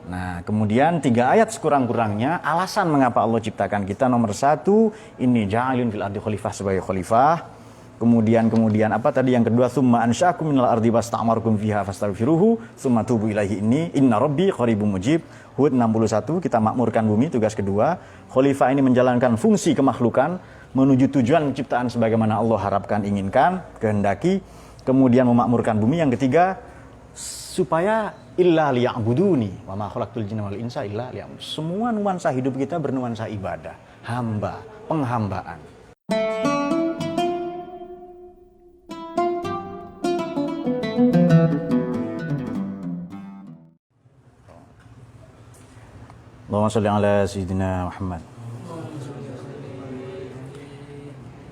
Nah, kemudian 3 ayat sekurang-kurangnya alasan mengapa Allah ciptakan kita. Nomor 1, ini ja'alun fil ardi khalifah, sebagai khalifah. Kemudian apa tadi yang kedua, summa ansya'akum minal ardi wasta'markum fiha fastaghfiruhu summa tubu ilaihi, ini inna rabbi qaribum mujib. Hud 61, kita makmurkan bumi, tugas kedua. Khalifah ini menjalankan fungsi kemakhlukan menuju tujuan penciptaan sebagaimana Allah harapkan, inginkan, kehendaki. Kemudian memakmurkan bumi. Yang ketiga, supaya illa liya'buduni wa ma khalaqtul jinna wal insa illa liya'budun. Semua nuansa hidup kita bernuansa ibadah, hamba, penghambaan. Allahumma shalli ala sayyidina Muhammad.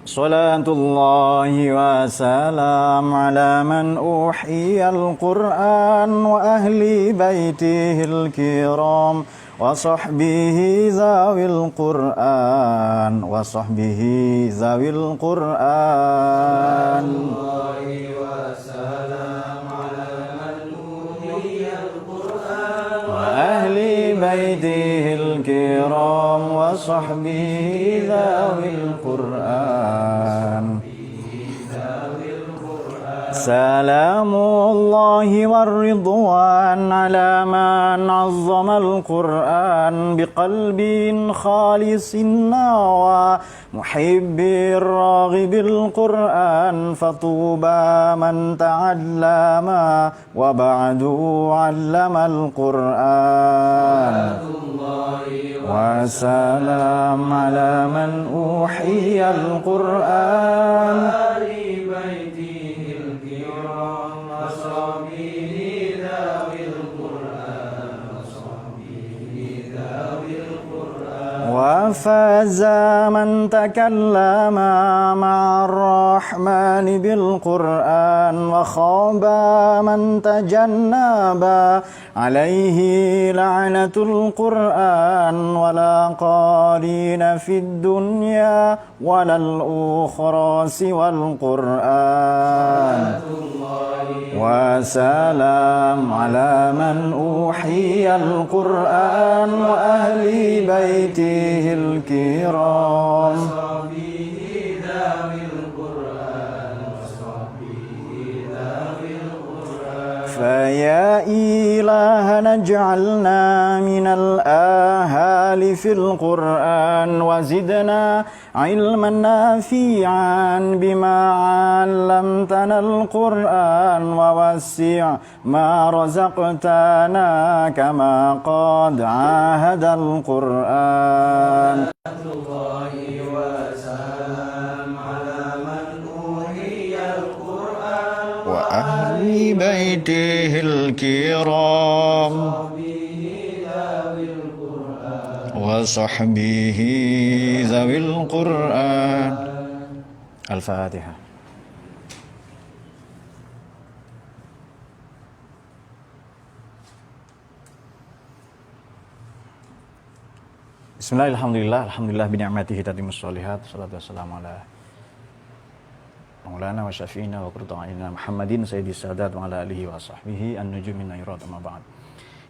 Salatullahi wa salam ala man uhiyal Qur'an wa ahli baitihil kiram wa sahbihi zawil Qur'an wa sahbihi zawil Qur'an. Salatullahi wa salam ala man uhiyal Qur'an wa ahli baitihil kiram wa sahbihi zawil Qur'an. Salamullahi warridwan ala man azzamal Qur'an biqalbin khalisin nawa muhibbir raghibil Qur'an fatuba man ta'allama wa ba'du 'allamal Qur'an. Wa salam ala man uhiyal Qur'an wa faza man takallama ma'ar rahmani bil Qur'an wa khaba man tajannaba alaihi la'natul Qur'an wa la qarina fid dunya wa lal ukhra siwal Qur'an. Wa salam ala man uhiyal Qur'an wa ahli baitihil kiram. فيا إلهنا اجعلنا من الآهال في القرآن وزدنا علما نافعا بما علمتنا القرآن ووسع ما رزقتنا كما قد عاهد القرآن. وأهل بيته الكرام وصحبه ذوي القرآن. الفاتحة. Bismillahirrahmanirrahim. Alhamdulillah bini'matihi tatimmus sholihat. Salatu wassalamu ala Maulana wa syafi'ina wa qurratu'ayunina Muhammadin sayyidis sadat wa ala alihi wa sahbihi an-nujumin nairat amma ba'd.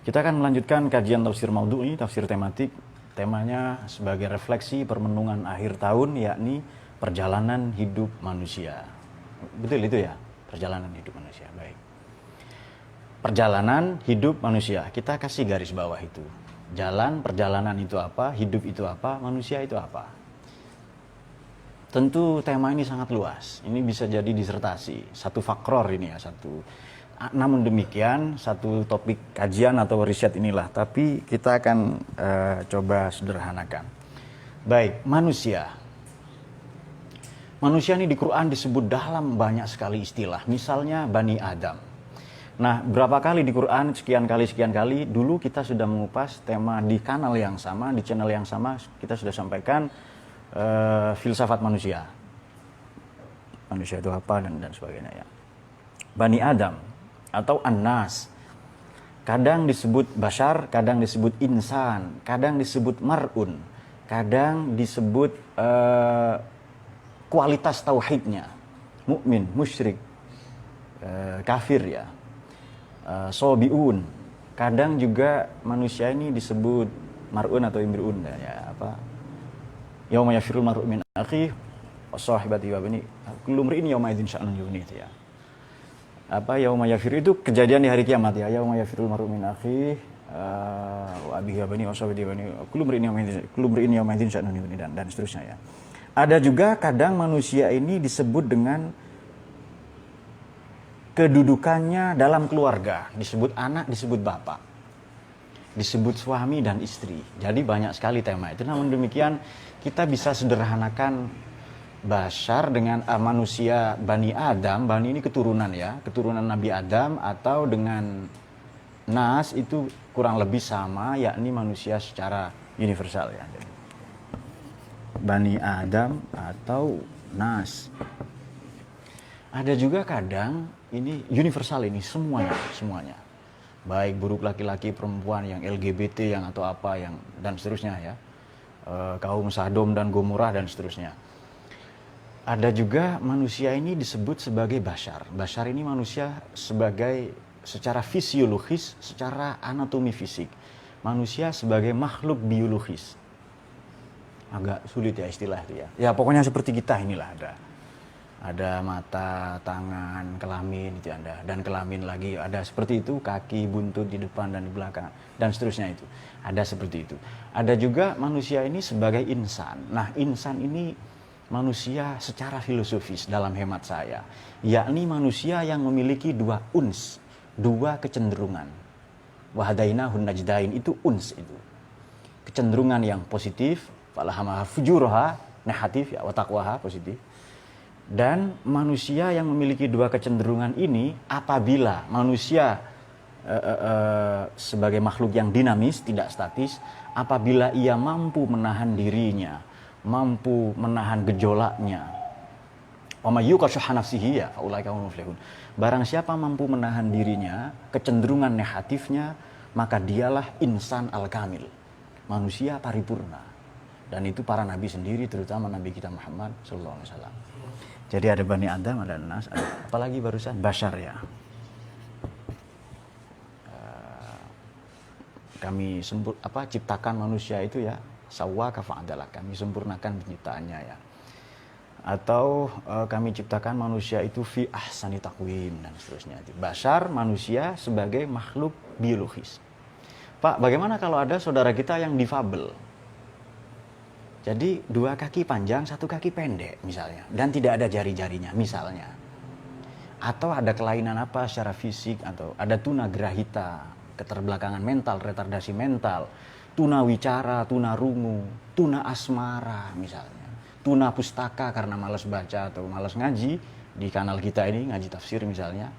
Kita akan melanjutkan kajian tafsir maudhu'i, tafsir tematik. Temanya sebagai refleksi permenungan akhir tahun, yakni perjalanan hidup manusia. Betul itu ya? Perjalanan hidup manusia. Baik. Perjalanan hidup manusia. Kita kasih garis bawah itu. Jalan, perjalanan itu apa? Hidup itu apa? Manusia itu apa? Tentu tema ini sangat luas. Ini bisa jadi disertasi, satu fakror ini ya, satu. Namun demikian, satu topik kajian atau riset inilah. Tapi kita akan coba sederhanakan. Baik, manusia. Manusia ini di Quran disebut dalam banyak sekali istilah. Misalnya Bani Adam. Nah, berapa kali di Quran, sekian kali, dulu kita sudah mengupas tema di kanal yang sama, di channel yang sama, kita sudah sampaikan filsafat manusia. Manusia itu apa dan sebagainya ya. Bani Adam atau An-Nas. Kadang disebut Bashar, kadang disebut Insan, kadang disebut Mar'un, kadang disebut kualitas tauhidnya. Mukmin, musyrik, kafir ya. Sobiun, Kadang juga manusia ini disebut mar'un atau imri'un ya, apa? Yauma yafirul mar'u min akhihi wa sahibatihi wa bani kullu imri'in yauma idzin sya'nun yughni ya. Apa yauma yafir itu kejadian di hari kiamat ya. Yauma yafirul mar'u min akhihi wa abihi wa bani wa sahibatihi wa bani kullu imri'in yauma idzin sya'nun yughni dan seterusnya ya. Ada juga kadang manusia ini disebut dengan kedudukannya dalam keluarga, disebut anak, disebut bapak, disebut suami dan istri. Jadi banyak sekali tema itu. Namun demikian kita bisa sederhanakan Bashar dengan manusia Bani Adam. Bani ini keturunan ya, keturunan Nabi Adam, atau dengan Nas itu kurang lebih sama, yakni manusia secara universal ya. Bani Adam atau Nas. Ada juga kadang ini universal, ini semuanya. Baik buruk laki-laki, perempuan, yang LGBT, yang atau apa, yang dan seterusnya ya. Kaum Sodom dan Gomorrah dan seterusnya. Ada juga manusia ini disebut sebagai Bashar. Bashar ini manusia sebagai secara fisiologis, secara anatomi fisik. Manusia sebagai makhluk biologis. Agak sulit ya istilah itu ya. Ya pokoknya seperti kita inilah ada mata, tangan, kelamin itu ada, dan kelamin lagi ada seperti itu, kaki, buntut di depan dan di belakang dan seterusnya itu. Ada seperti itu. Ada juga manusia ini sebagai insan. Nah, insan ini manusia secara filosofis dalam hemat saya, yakni manusia yang memiliki dua uns, dua kecenderungan. Wahadainahun najdain itu uns itu. Kecenderungan yang positif, falahamaha fujuraha, negatif ya, wa taqwaha positif. Dan manusia yang memiliki dua kecenderungan ini, apabila manusia sebagai makhluk yang dinamis, tidak statis, apabila ia mampu menahan dirinya, mampu menahan gejolaknya, wa may yuqashuha nafsihi ya faulaika humul muflihun. Barang siapa mampu menahan dirinya, kecenderungan negatifnya, maka dialah insan al-kamil, manusia paripurna. Dan itu para nabi sendiri, terutama Nabi kita Muhammad sallallahu alaihi wasallam. Jadi ada Bani Adam, ada Nas, ada apalagi barusan Bashar ya. Kami ciptakan manusia itu ya, sawwaka fa'adala, kami sempurnakan penciptaannya ya. Atau kami ciptakan manusia itu fi ahsani taqwim dan seterusnya. Bashar, manusia sebagai makhluk biologis. Pak, bagaimana kalau ada saudara kita yang difabel? Jadi dua kaki panjang, satu kaki pendek misalnya, dan tidak ada jari-jarinya misalnya. Atau ada kelainan apa secara fisik, atau ada tunagrahita, keterbelakangan mental, retardasi mental, tuna wicara, tuna rungu, tuna asmara misalnya, tuna pustaka karena malas baca atau malas ngaji di kanal kita ini, ngaji tafsir misalnya.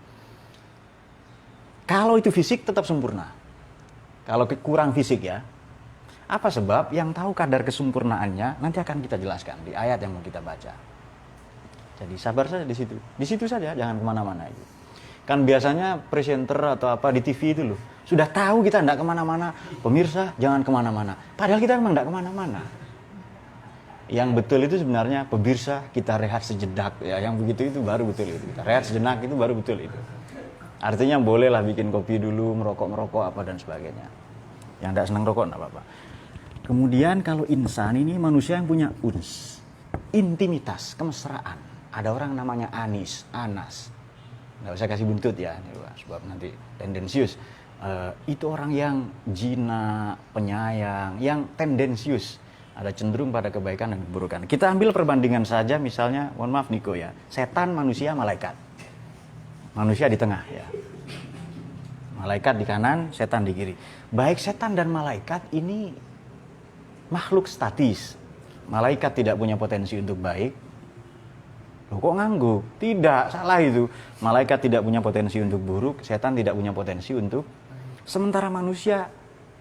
Kalau itu fisik tetap sempurna. Kalau kurang fisik ya. Apa sebab? Yang tahu kadar kesempurnaannya nanti akan kita jelaskan di ayat yang mau kita baca. Jadi sabar saja di situ. Di situ saja, jangan kemana-mana itu. Kan biasanya presenter atau apa di TV itu loh, sudah tahu kita tidak kemana-mana. Pemirsa jangan kemana-mana. Padahal kita memang tidak kemana-mana. Yang betul itu sebenarnya pemirsa kita rehat sejenak ya. Yang begitu itu baru betul itu. Kita rehat sejenak itu baru betul itu. Artinya bolehlah bikin kopi dulu, merokok apa dan sebagainya. Yang tidak senang rokok tidak apa-apa. Kemudian kalau insan ini manusia yang punya uns, intimitas, kemesraan. Ada orang namanya Anis, Anas. Nggak usah kasih buntut ya, sebab nanti tendensius. Itu orang yang jinak, penyayang, yang tendensius. Ada cenderung pada kebaikan dan keburukan. Kita ambil perbandingan saja, misalnya, mohon maaf Niko ya, setan, manusia, malaikat. Manusia di tengah ya. Malaikat di kanan, setan di kiri. Baik setan dan malaikat ini makhluk statis. Malaikat tidak punya potensi untuk baik. Loh kok ngangguk? Tidak, salah itu. Malaikat tidak punya potensi untuk buruk, setan tidak punya potensi untuk. Sementara manusia,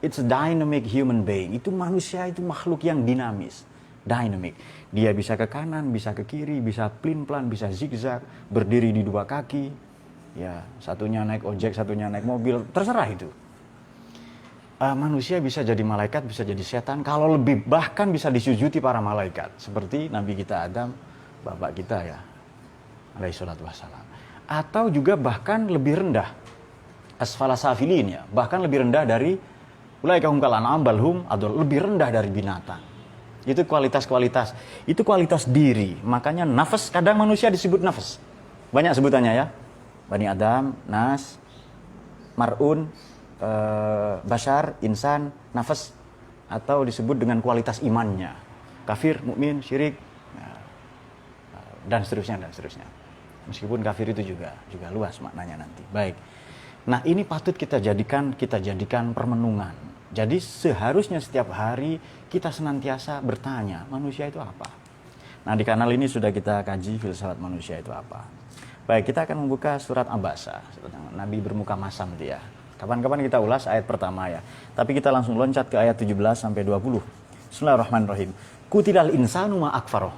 it's a dynamic human being. Itu manusia, itu makhluk yang dinamis, dynamic. Dia bisa ke kanan, bisa ke kiri, bisa plin-plan, bisa zigzag, berdiri di dua kaki. Ya, satunya naik ojek, satunya naik mobil, terserah itu. Manusia bisa jadi malaikat, bisa jadi setan, kalau lebih bahkan bisa disujudi para malaikat, seperti Nabi kita Adam, bapak kita ya, alaihissalatu wassalam. Atau juga bahkan lebih rendah, asfala safilin ya, bahkan lebih rendah dari ulaika hum kal an'am bal hum adall, lebih rendah dari binatang. Itu kualitas-kualitas, itu kualitas diri. Makanya nafas, kadang manusia disebut nafas. Banyak sebutannya ya. Bani Adam, Nas, Mar'un, Bashar, Insan, nafas, atau disebut dengan kualitas imannya. Kafir, mukmin, syirik, dan seterusnya dan seterusnya. Meskipun kafir itu juga luas maknanya nanti. Baik. Nah, ini patut kita jadikan permenungan. Jadi seharusnya setiap hari kita senantiasa bertanya, manusia itu apa? Nah, di kanal ini sudah kita kaji filsafat manusia itu apa. Baik, kita akan membuka surat Abasa, Nabi bermuka masam dia. Kapan-kapan kita ulas ayat pertama ya. Tapi kita langsung loncat ke ayat 17 sampai 20. Bismillahirrahmanirrahim. Kutilal insanu ma akfaroh.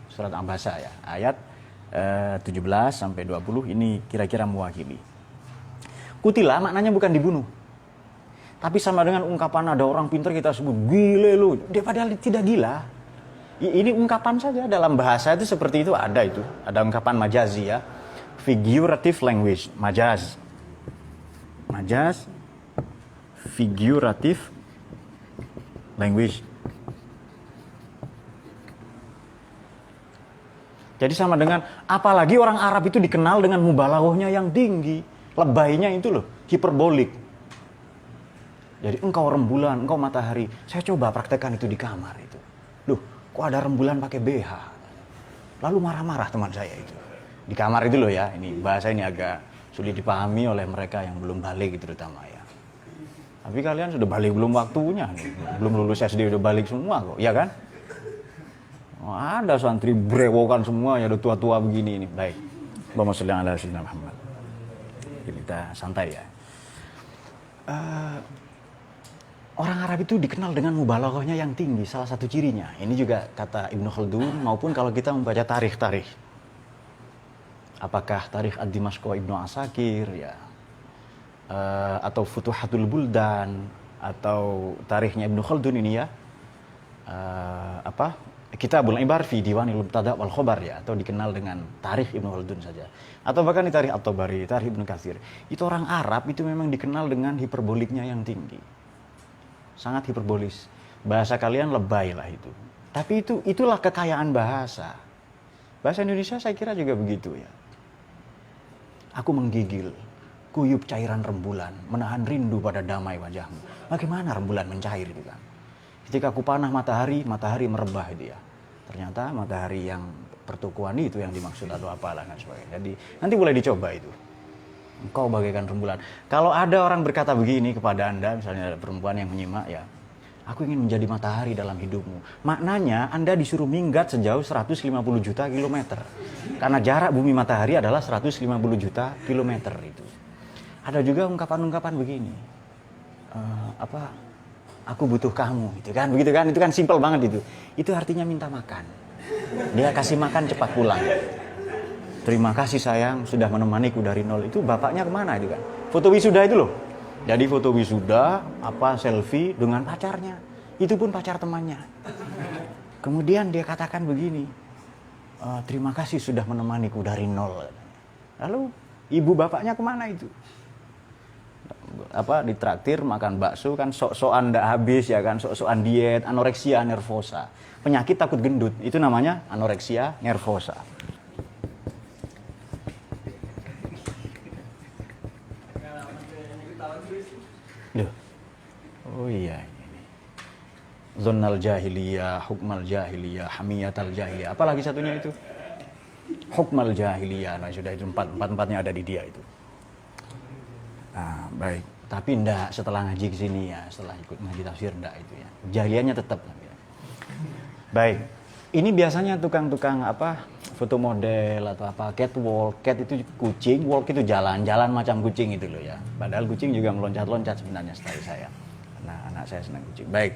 Surat Abasa ya, ayat 17 sampai 20 ini kira-kira mewakili. Kutila maknanya bukan dibunuh. Tapi sama dengan ungkapan ada orang pintar kita sebut gile lu. Dia padahal tidak gila. Ini ungkapan saja, dalam bahasa itu seperti itu ada itu. Ada ungkapan majazi ya. Figurative language, majaz. Majaz, figurative language. Jadi sama dengan, apalagi orang Arab itu dikenal dengan mubalaghahnya yang tinggi. Lebaynya itu loh, hiperbolik. Jadi engkau rembulan, engkau matahari. Saya coba praktekkan itu di kamar itu. Loh, kok ada rembulan pakai BH? Lalu marah-marah teman saya itu. Di kamar itu loh ya, ini bahasa ini agak sulit dipahami oleh mereka yang belum balik terutama ya. Tapi kalian sudah balik belum waktunya nih. Belum lulus SD udah balik semua kok, ya kan? Oh, ada santri brewokan semua ya, udah tua-tua begini ini. Baik. Allahumma sholli ala sayyidina Muhammad. Kita santai ya. Orang Arab itu dikenal dengan mubalaghahnya yang tinggi, salah satu cirinya. Ini juga kata Ibnu Khaldun maupun kalau kita membaca tarikh-tarikh. Apakah tarikh Ad-Dimashq Ibnu Asakir ya. Atau Futuhatul Buldan atau tarikhnya Ibnu Khaldun ini ya. Kitabul Ibar fi Diwanil Mubtada' wal Khobar ya, atau dikenal dengan tarikh Ibnu Khaldun saja. Atau bahkan di tarikh At-Tabari, tarikh Ibnu Katsir. Itu orang Arab itu memang dikenal dengan hiperboliknya yang tinggi. Sangat hiperbolis. Bahasa kalian lebay lah itu. Tapi itulah kekayaan bahasa. Bahasa Indonesia saya kira juga begitu ya. Aku menggigil kuyup cairan rembulan, menahan rindu pada damai wajahmu. Bagaimana rembulan mencair itu kan? Ketika aku panah matahari, matahari merebah itu ya. Ternyata matahari yang pertukuan itu yang dimaksud atau apalah dan sebagainya. Jadi nanti boleh dicoba itu. Engkau bagaikan rembulan. Kalau ada orang berkata begini kepada Anda, misalnya ada perempuan yang menyimak ya, aku ingin menjadi matahari dalam hidupmu. Maknanya Anda disuruh minggat sejauh 150 juta kilometer. Karena jarak bumi matahari adalah 150 juta kilometer itu. Ada juga ungkapan-ungkapan begini. Aku butuh kamu, gitu kan? Begitu kan? Itu kan simpel banget itu. Itu artinya minta makan. Dia kasih makan cepat pulang. Terima kasih sayang sudah menemaniku dari nol. Itu bapaknya kemana itu kan? Foto wisuda itu loh. Jadi foto wisuda, selfie dengan pacarnya. Itu pun pacar temannya. Kemudian dia katakan begini, terima kasih sudah menemaniku dari nol. Lalu ibu bapaknya kemana itu? Ditraktir makan bakso kan, sok-sokan ndak habis ya kan, sok-sokan diet, anoreksia nervosa. Penyakit takut gendut, itu namanya anoreksia nervosa. Loh. Oh iya ini. Zonnal jahiliyah, hukmal jahiliyah, hamiyatal jahiliyah. Apalagi satunya itu? Hukmal jahiliyah. Nah, sudah itu empat-empatnya ada di dia itu. Nah, baik. Tapi enggak setelah ngaji ke sini ya, setelah ikut ngaji tafsir enggak itu ya. Jahiliyahnya tetap. Baik. Ini biasanya tukang-tukang foto model atau catwalk. Cat itu kucing, walk itu jalan macam kucing itu loh ya. Padahal kucing juga meloncat-loncat sebenarnya setahu saya. Nah, anak saya senang kucing. Baik.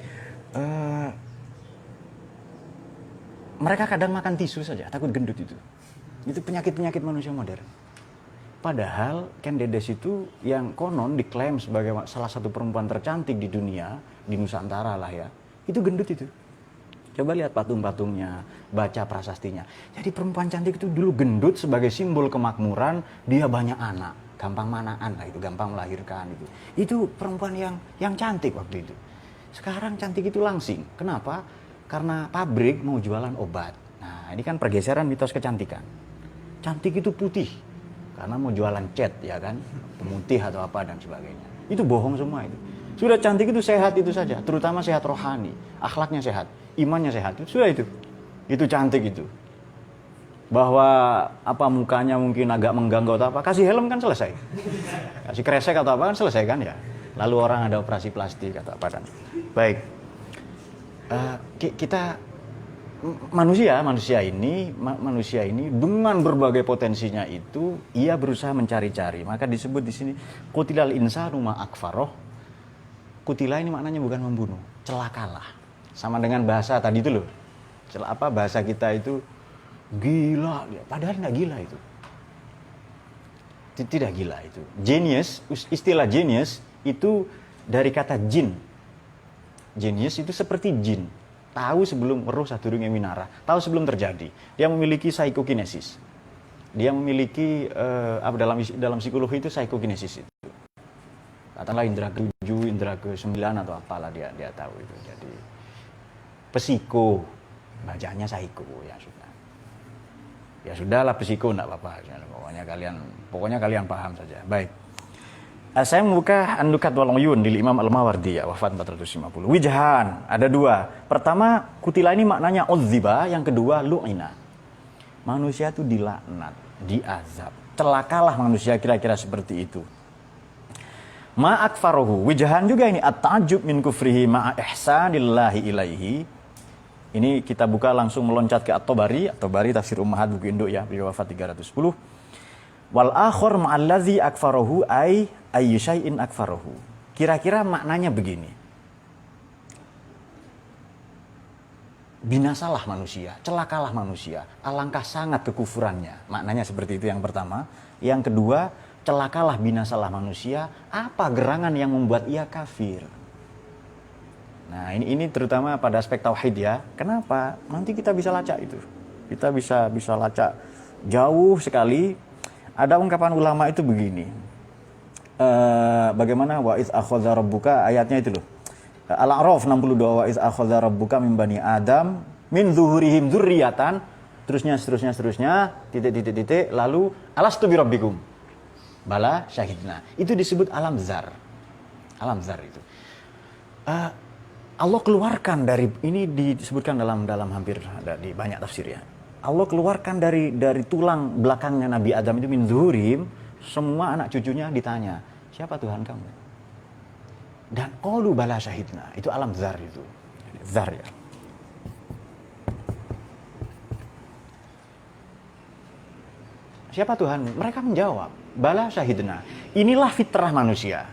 Mereka kadang makan tisu saja, takut gendut itu. Itu penyakit-penyakit manusia modern. Padahal Ken Dedes itu yang konon diklaim sebagai salah satu perempuan tercantik di dunia, di Nusantara lah ya, itu gendut itu. Coba lihat patung-patungnya, baca prasastinya. Jadi perempuan cantik itu dulu gendut sebagai simbol kemakmuran, dia banyak anak. gampang manaan lah itu, gampang melahirkan itu. Itu perempuan yang cantik waktu itu. Sekarang cantik itu langsing. Kenapa? Karena pabrik mau jualan obat. Nah, ini kan pergeseran mitos kecantikan. Cantik itu putih karena mau jualan cat, ya kan, pemutih atau apa dan sebagainya. Itu bohong semua itu. Sudah cantik itu sehat itu saja, terutama sehat rohani, akhlaknya sehat, imannya sehat. Itu sudah itu cantik itu. Bahwa apa mukanya mungkin agak mengganggu atau apa, kasih helm kan selesai. Kasih kresek atau apa kan selesai kan ya. Lalu orang ada operasi plastik atau apa dan. Baik. Kita manusia ini dengan berbagai potensinya itu ia berusaha mencari-cari. Maka disebut di sini qutilal insanu ma akfaroh. Kutila ini maknanya bukan membunuh, celakalah. Sama dengan bahasa tadi itu loh. Bahasa kita itu gila, padahal nggak gila itu. Tidak gila itu. Genius, istilah genius itu dari kata jin. Genius itu seperti jin. Tahu sebelum roh sadurunge winara, tahu sebelum terjadi. Dia memiliki psikokinesis. Dia memiliki dalam psikologi itu psikokinesis itu. Katakanlah indera ke-7, indera ke-9 atau apalah dia tahu itu. Jadi psiko, bacanya psiko ya sudah. Ya sudahlah psiko enggak apa-apa. Pokoknya kalian paham saja. Baik. Saya membuka An-Nukat wal Uyun di Imam Al-Mawardi ya, wafat 450. Wijhan, ada dua. Pertama, kutila ini maknanya uzziba, yang kedua lu'ina. Manusia itu dilaknat, diazab. Celakalah manusia kira-kira seperti itu. Ma'akfaruhu. Wijhan juga ini at-ta'ajjub min kufrihi ma'a ihsanillahi ilaihi. Ini kita buka langsung meloncat ke At-Tabari tafsir Ummahat buku induk ya, beliau wafat 310. Wal akhir ma'allazi akfaruhu ayyu syai'in akfaruhu. Kira-kira maknanya begini. Binasalah manusia, celakalah manusia, alangkah sangat kekufurannya. Maknanya seperti itu yang pertama. Yang kedua, celakalah binasalah manusia, apa gerangan yang membuat ia kafir. Nah, ini terutama pada aspek tauhid ya. Kenapa? Nanti kita bisa lacak itu. Kita bisa lacak jauh sekali. Ada ungkapan ulama itu begini. Bagaimana wa iz akhadha rabbuka, ayatnya itu loh. Al-A'raf 62, wa iz akhadha rabbuka min bani Adam min zuhurihim dzurriyyatan, seterusnya titik lalu alastu bi rabbikum. Bala syahidna. Itu disebut alam zar. Alam zar itu. Allah keluarkan dari, ini disebutkan dalam hampir ada di banyak tafsir ya. Allah keluarkan dari tulang belakangnya Nabi Adam itu min zuhurim, semua anak cucunya ditanya, siapa Tuhan kamu? Dan qalu bala syahidna, itu alam zar itu. Zar ya. Siapa Tuhan? Mereka menjawab, bala syahidna. Inilah fitrah manusia.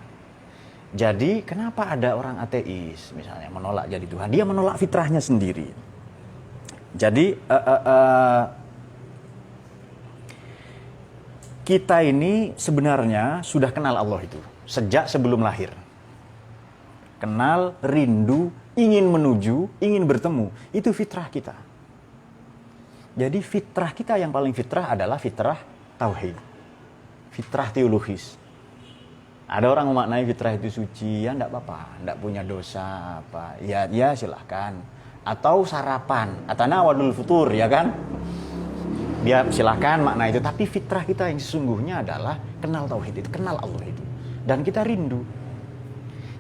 Jadi kenapa ada orang ateis misalnya menolak jadi Tuhan? Dia menolak fitrahnya sendiri. Jadi kita ini sebenarnya sudah kenal Allah itu sejak sebelum lahir. Kenal, rindu, ingin menuju, ingin bertemu. Itu fitrah kita. Jadi fitrah kita yang paling fitrah adalah fitrah tauhid. Fitrah teologis. Ada orang memaknai fitrah itu suci, ya enggak apa-apa, enggak punya dosa apa. Ya silahkan. Atau sarapan, atanawadul futur, ya kan? Dia silahkan makna itu. Tapi fitrah kita yang sesungguhnya adalah kenal tauhid itu, kenal Allah itu. Dan kita rindu.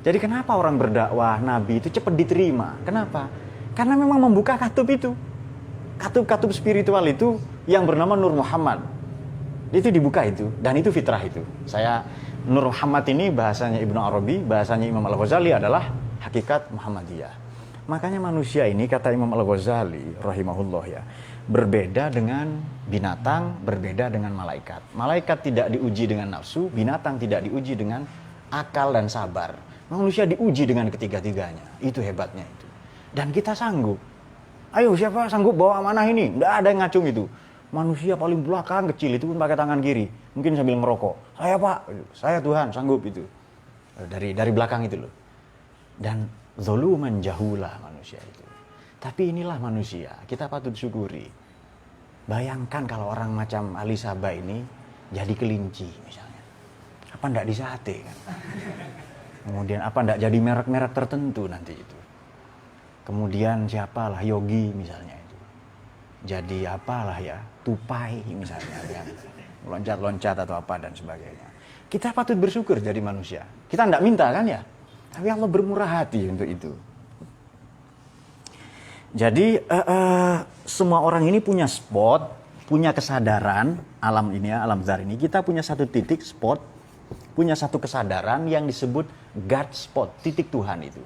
Jadi kenapa orang berdakwah Nabi itu cepat diterima? Kenapa? Karena memang membuka katup itu. Katup-katup spiritual itu yang bernama Nur Muhammad. Itu dibuka itu. Dan itu fitrah itu. Nur Muhammad ini bahasanya Ibnu Arabi, bahasanya Imam Al-Ghazali adalah hakikat Muhammadiyah. Makanya manusia ini, kata Imam Al-Ghazali rahimahullah ya, berbeda dengan binatang, berbeda dengan malaikat. Malaikat tidak diuji dengan nafsu, binatang tidak diuji dengan akal dan sabar. Manusia diuji dengan ketiga-tiganya. Itu hebatnya itu. Dan kita sanggup. Ayo siapa sanggup bawa amanah ini? Nggak ada yang ngacung itu. Manusia paling belakang kecil itu pun pakai tangan kiri. Mungkin sambil ngerokok. Saya Pak, saya Tuhan sanggup itu. Dari belakang itu loh. Dan zoluman jahulah manusia itu. Tapi inilah manusia, kita patut syukuri. Bayangkan kalau orang macam Ali Sabah ini jadi kelinci misalnya. Apa ndak di sate kan? Kemudian apa ndak jadi merek-merek tertentu nanti itu. Kemudian siapalah Yogi misalnya itu. Jadi apalah ya, tupai misalnya kan. Loncat-loncat atau apa dan sebagainya. Kita patut bersyukur jadi manusia. Kita ndak minta kan ya? Tapi Allah bermurah hati untuk itu. Jadi semua orang ini punya spot, punya kesadaran alam ini ya, alam zar ini. Kita punya satu titik spot, punya satu kesadaran yang disebut God spot, titik Tuhan itu.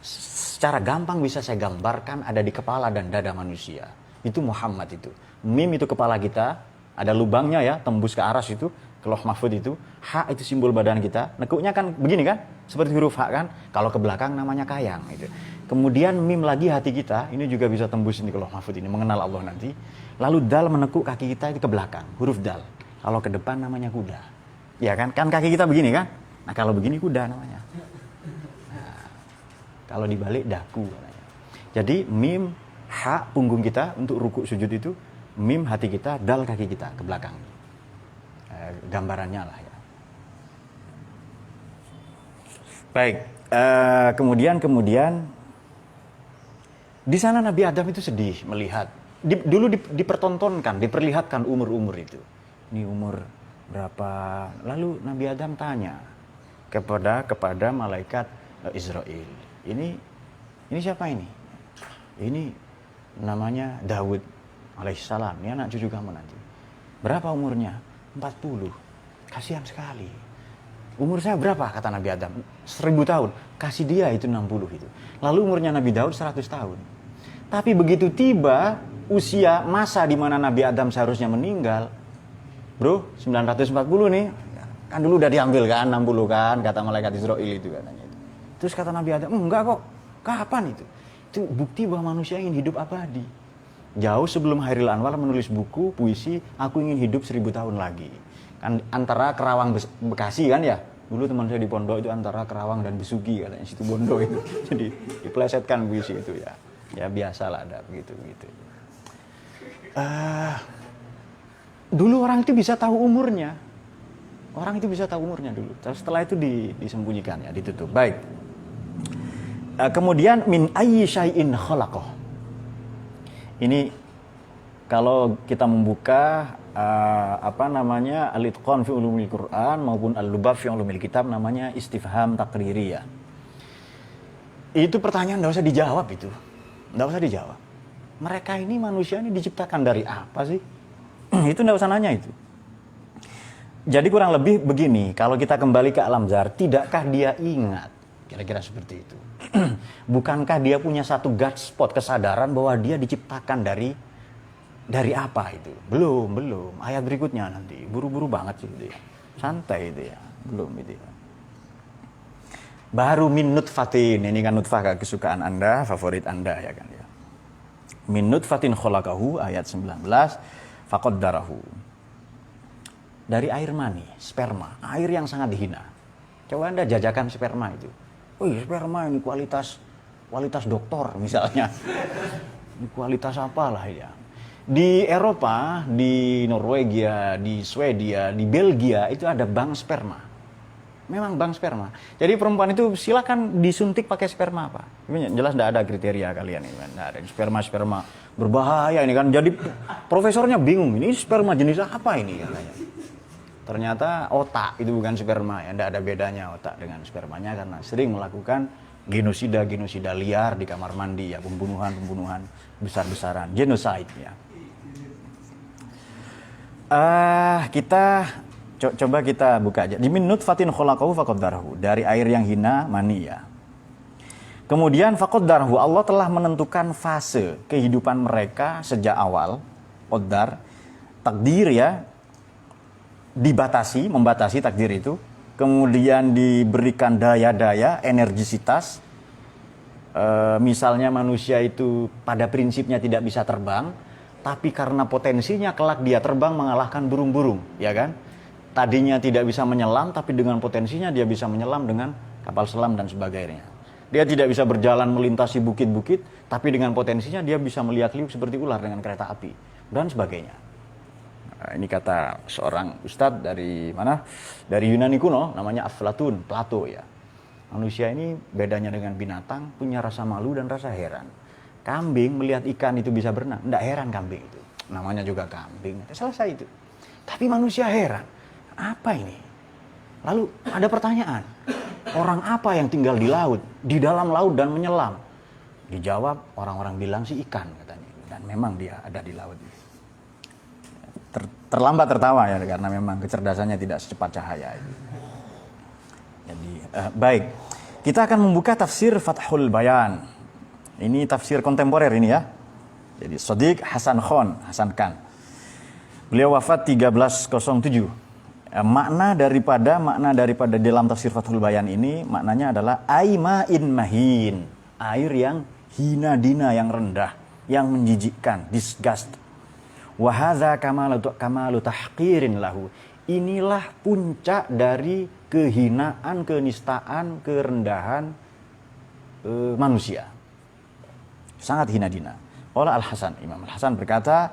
Secara gampang bisa saya gambarkan ada di kepala dan dada manusia. Itu Muhammad itu. Mim itu kepala kita, ada lubangnya ya, tembus ke aras itu, ke Lauh Mahfuz itu. Ha itu simbol badan kita. Nekuknya kan begini kan, seperti huruf H kan. Kalau ke belakang namanya kayang itu. Kemudian mim lagi hati kita, ini juga bisa tembus ini ke Lauh Mahfuz ini, mengenal Allah nanti. Lalu dal menekuk kaki kita itu ke belakang, huruf dal. Kalau ke depan namanya kuda. Ya kan? Kan kaki kita begini kan? Nah kalau begini kuda namanya. Nah, kalau dibalik daku namanya. Jadi mim, ha punggung kita untuk rukuk sujud itu, mim hati kita, dal kaki kita ke belakang. Gambarannya lah ya. Baik, kemudian di sana Nabi Adam itu sedih melihat. Dulu dipertontonkan, diperlihatkan umur-umur itu. Ini umur berapa? Lalu Nabi Adam tanya kepada malaikat Israel. Ini siapa ini? Ini namanya Daud alaihissalam. Ini anak cucu kamu nanti. Berapa umurnya? 40. Kasihan sekali. Umur saya berapa? Kata Nabi Adam. 1000 tahun. Kasih dia itu 60 itu. Lalu umurnya Nabi Daud 100 tahun. Tapi begitu tiba usia masa di mana Nabi Adam seharusnya meninggal, bro, 940 nih. Kan dulu udah diambil kan, 60 kan, kata malaikat Israel itu katanya. Terus kata Nabi Adam, enggak kok. Kapan itu? Itu bukti bahwa manusia ingin hidup abadi. Jauh sebelum Hairil Anwar menulis buku puisi, aku ingin hidup 1000 tahun lagi. Kan antara Kerawang Bekasi kan ya. Dulu teman saya di pondok itu antara Kerawang dan Besuki katanya, situ Bondo itu. Jadi diplesetkan puisi itu ya. Ya biasalah ada begitu. Dulu orang itu bisa tahu umurnya. Orang itu bisa tahu umurnya dulu. Terus setelah itu disembunyikan ya, ditutup. Baik. Kemudian min ayyi syai'in khalaqah. Ini kalau kita membuka al-itqan fi ulumil Quran maupun al-lubab fi ulumil kitab, namanya istifham takriri ya. Itu pertanyaan enggak usah dijawab itu. Enggak usah dijawab. Mereka ini manusia ini diciptakan dari apa sih? Itu enggak usah nanya itu. Jadi kurang lebih begini, kalau kita kembali ke alam zar, tidakkah dia ingat? Kira-kira seperti itu. Bukankah dia punya satu God spot, kesadaran bahwa dia diciptakan dari apa itu? Belum. Ayat berikutnya nanti. Buru-buru banget sih itu ya. Santai itu ya. Belum itu ya. Baru min nutfatin. Ini kan nutfah kesukaan Anda, favorit Anda ya kan ya. Min nutfatin khalaqahu ayat 19 faqaddarahu. Dari air mani, sperma, air yang sangat dihina. Coba Anda jajakan sperma itu. Wih, sperma ini kualitas doktor misalnya. Ini kualitas apalah ya. Di Eropa, di Norwegia, di Swedia, di Belgia itu ada bank sperma. Memang bank sperma. Jadi perempuan itu silakan disuntik pakai sperma apa. Jelas tidak ada kriteria kalian ini. Tidak ada sperma berbahaya ini kan. Jadi profesornya bingung, ini sperma jenis apa ini katanya. Ternyata otak itu bukan sperma ya, tidak ada bedanya otak dengan spermanya karena sering melakukan genosida liar di kamar mandi ya, pembunuhan besar-besaran, genocide ya. Coba kita buka aja. Di min nutfatin khalaqahu faqaddarahu, dari air yang hina mani ya. Kemudian faqaddarahu, Allah telah menentukan fase kehidupan mereka sejak awal. Qaddar, takdir ya. Membatasi takdir itu, kemudian diberikan daya-daya, energisitas. Misalnya manusia itu pada prinsipnya tidak bisa terbang, tapi karena potensinya kelak dia terbang mengalahkan burung-burung, ya kan? Tadinya tidak bisa menyelam, tapi dengan potensinya dia bisa menyelam dengan kapal selam dan sebagainya. Dia tidak bisa berjalan melintasi bukit-bukit, tapi dengan potensinya dia bisa melihat liuk seperti ular dengan kereta api dan sebagainya. Ini kata seorang ustadz dari mana? Dari Yunani kuno, namanya Aflatun, Plato ya. Manusia ini bedanya dengan binatang, punya rasa malu dan rasa heran. Kambing melihat ikan itu bisa berenang, tidak heran kambing itu. Namanya juga kambing, selesai itu. Tapi manusia heran, apa ini? Lalu ada pertanyaan, orang apa yang tinggal di laut, di dalam laut dan menyelam? Dijawab, orang-orang bilang sih ikan katanya. Dan memang dia ada di laut. Terlambat tertawa ya, karena memang kecerdasannya tidak secepat cahaya. Jadi baik, kita akan membuka tafsir Fathul Bayan. Ini tafsir kontemporer ini ya. Jadi Shadiq Hasan Khan. Beliau wafat 1307. Makna daripada dalam tafsir Fathul Bayan ini maknanya adalah aima'in mahin, air yang hina dina, yang rendah, yang menjijikkan, disgust. Wa hadza kamalu tahqirin lahu. Inilah puncak dari kehinaan, kenistaan, kerendahan manusia. Sangat hina dina. Qala Al-Hasan, Imam Al-Hasan berkata,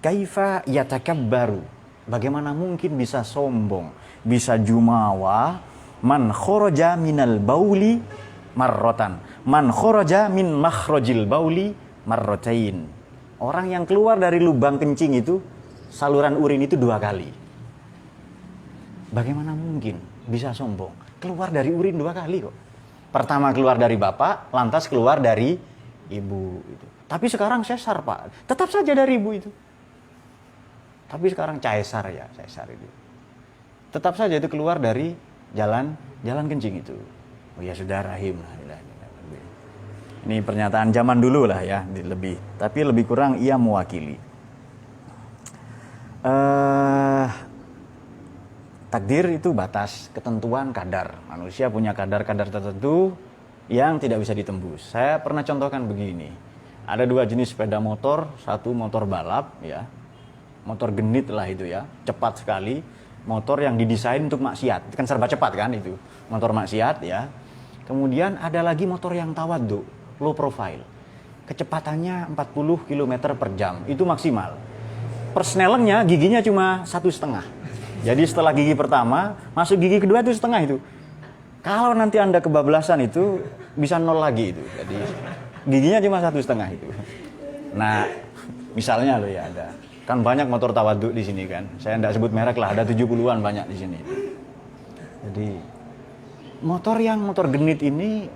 kaifa yatakabbaru? Bagaimana mungkin bisa sombong, bisa jumawa, man kharaja minal bauli marratan, man kharaja min makhrajil bauli marratain. Orang yang keluar dari lubang kencing itu, saluran urin itu 2 kali. Bagaimana mungkin bisa sombong? Keluar dari urin 2 kali kok. Pertama keluar dari bapak, lantas keluar dari ibu. Tapi sekarang sesar Pak, tetap saja dari ibu itu. Tapi sekarang caesar ya, caesar itu. Tetap saja itu keluar dari jalan kencing itu. Oh ya sudah, rahim lah. Ini pernyataan zaman dulu lah ya, tapi lebih kurang ia mewakili. Takdir itu batas, ketentuan, kadar. Manusia punya kadar-kadar tertentu yang tidak bisa ditembus. Saya pernah contohkan begini. Ada 2 jenis sepeda motor, satu motor balap ya. Motor genit lah itu ya, cepat sekali. Motor yang didesain untuk maksiat, kan serba cepat kan itu. Motor maksiat ya. Kemudian ada lagi motor yang tawadhu, low profile. Kecepatannya 40 km per jam, itu maksimal. Persnelengnya giginya cuma 1,5. Jadi setelah gigi pertama, masuk gigi kedua itu setengah itu. Kalau nanti Anda kebablasan itu bisa 0 lagi itu. Jadi giginya cuma 1,5 itu. Nah, misalnya loh ya ada. Kan banyak motor tawadhu di sini kan. Saya enggak sebut merek lah, ada 70-an banyak di sini. Jadi motor genit ini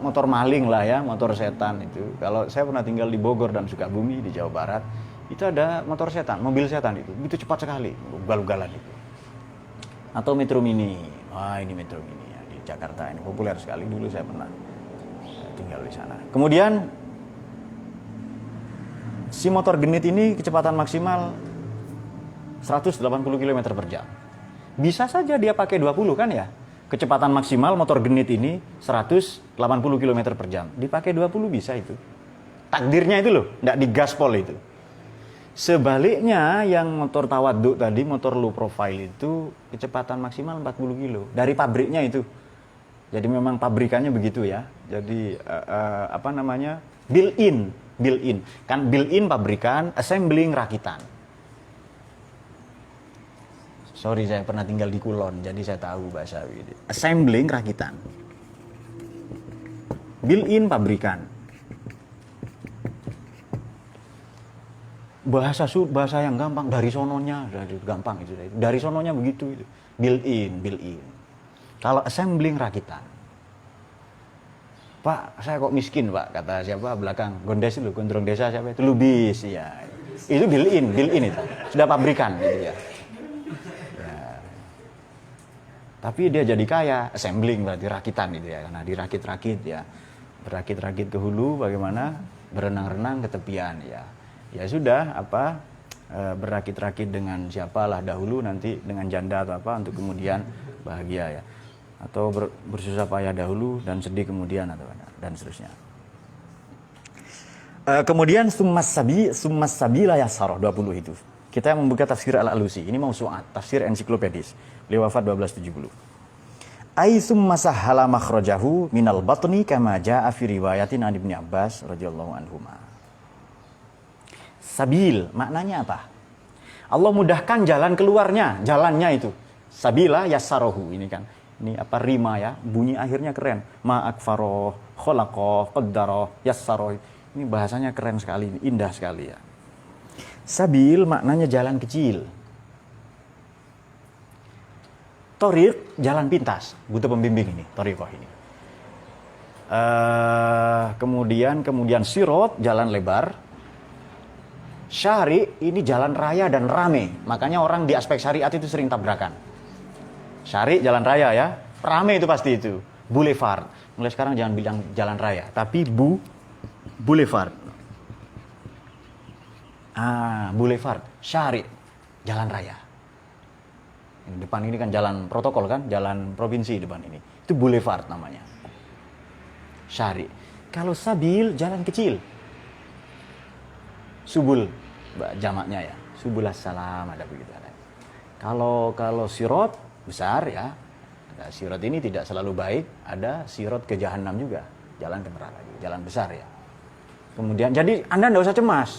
motor maling lah ya, motor setan itu. Kalau saya pernah tinggal di Bogor dan Sukabumi di Jawa Barat, itu ada motor setan, mobil setan itu. Itu cepat sekali, ugal-ugalan itu. Atau Metro Mini. Wah, ini Metro Mini ya, di Jakarta ini populer sekali. Dulu saya pernah tinggal di sana. Kemudian si motor genit ini kecepatan maksimal 180 km per jam. Bisa saja dia pakai 20 kan ya. Kecepatan maksimal motor genit ini 180 km per jam. Dipakai 20 bisa itu. Takdirnya itu loh, enggak digaspol itu. Sebaliknya yang motor tawadhu tadi, motor low profile itu kecepatan maksimal 40 kilo. Dari pabriknya itu. Jadi memang pabrikannya begitu ya. Jadi built-in. Kan built-in pabrikan, assembling rakitan. Sorry, saya pernah tinggal di Kulon, jadi saya tahu bahasa ini. Assembling rakitan. Built-in pabrikan. Bahasa yang gampang, dari sononya, gampang itu. Dari sononya begitu itu. Built-in. Kalau assembling rakitan. Pak, saya kok miskin Pak, kata siapa belakang, Gondes itu, Gondrong Desa siapa itu, Lubis ya. Itu built-in itu. Sudah pabrikan gitu ya. Tapi dia jadi kaya, assembling berarti rakitan gitu ya, karena dirakit-rakit ya, berakit-rakit ke hulu, bagaimana berenang-renang ke tepian ya, ya sudah berakit-rakit dengan siapalah dahulu, nanti dengan janda atau apa untuk kemudian bahagia ya, atau bersusah payah dahulu dan sedih kemudian atau dan seterusnya. Kemudian summas sabila yasarah 20 itu. Kita membuka tafsir Al-Alusi. Ini mausu'at, tafsir ensiklopedis. Beliau wafat 1270. Ai summa sahala makhrajahu minal batni kama jaa fi riwayatin an Ibnu Abbas radhiyallahu anhuma. Sabil maknanya apa? Allah mudahkan jalan keluarnya, jalannya itu. Sabila yassarahu ini kan. Ini apa rima ya, bunyi akhirnya keren. Ma'akfaroh, kholaqoh, qaddaroh, yassarahu. Ini bahasanya keren sekali, indah sekali ya. Sabil maknanya jalan kecil. Thoriq, jalan pintas. Butuh pembimbing ini, thoriqoh ini. Kemudian sirot, jalan lebar. Syari, ini jalan raya dan rame. Makanya orang di aspek syariat itu sering tabrakan. Syari jalan raya ya, rame itu pasti itu. Boulevard, mulai sekarang jangan bilang jalan raya, tapi boulevard. Boulevard, syari, jalan raya. Ini depan ini kan jalan protokol kan, jalan provinsi depan ini. Itu boulevard namanya. Syari. Kalau sabil, jalan kecil. Subul, jamaknya ya. Subul assalam ada begitu. Kalau sirot besar ya. Nah, sirot ini tidak selalu baik, ada sirot ke jahanam juga, jalan ke neraka, jalan besar ya. Kemudian jadi Anda tidak usah cemas.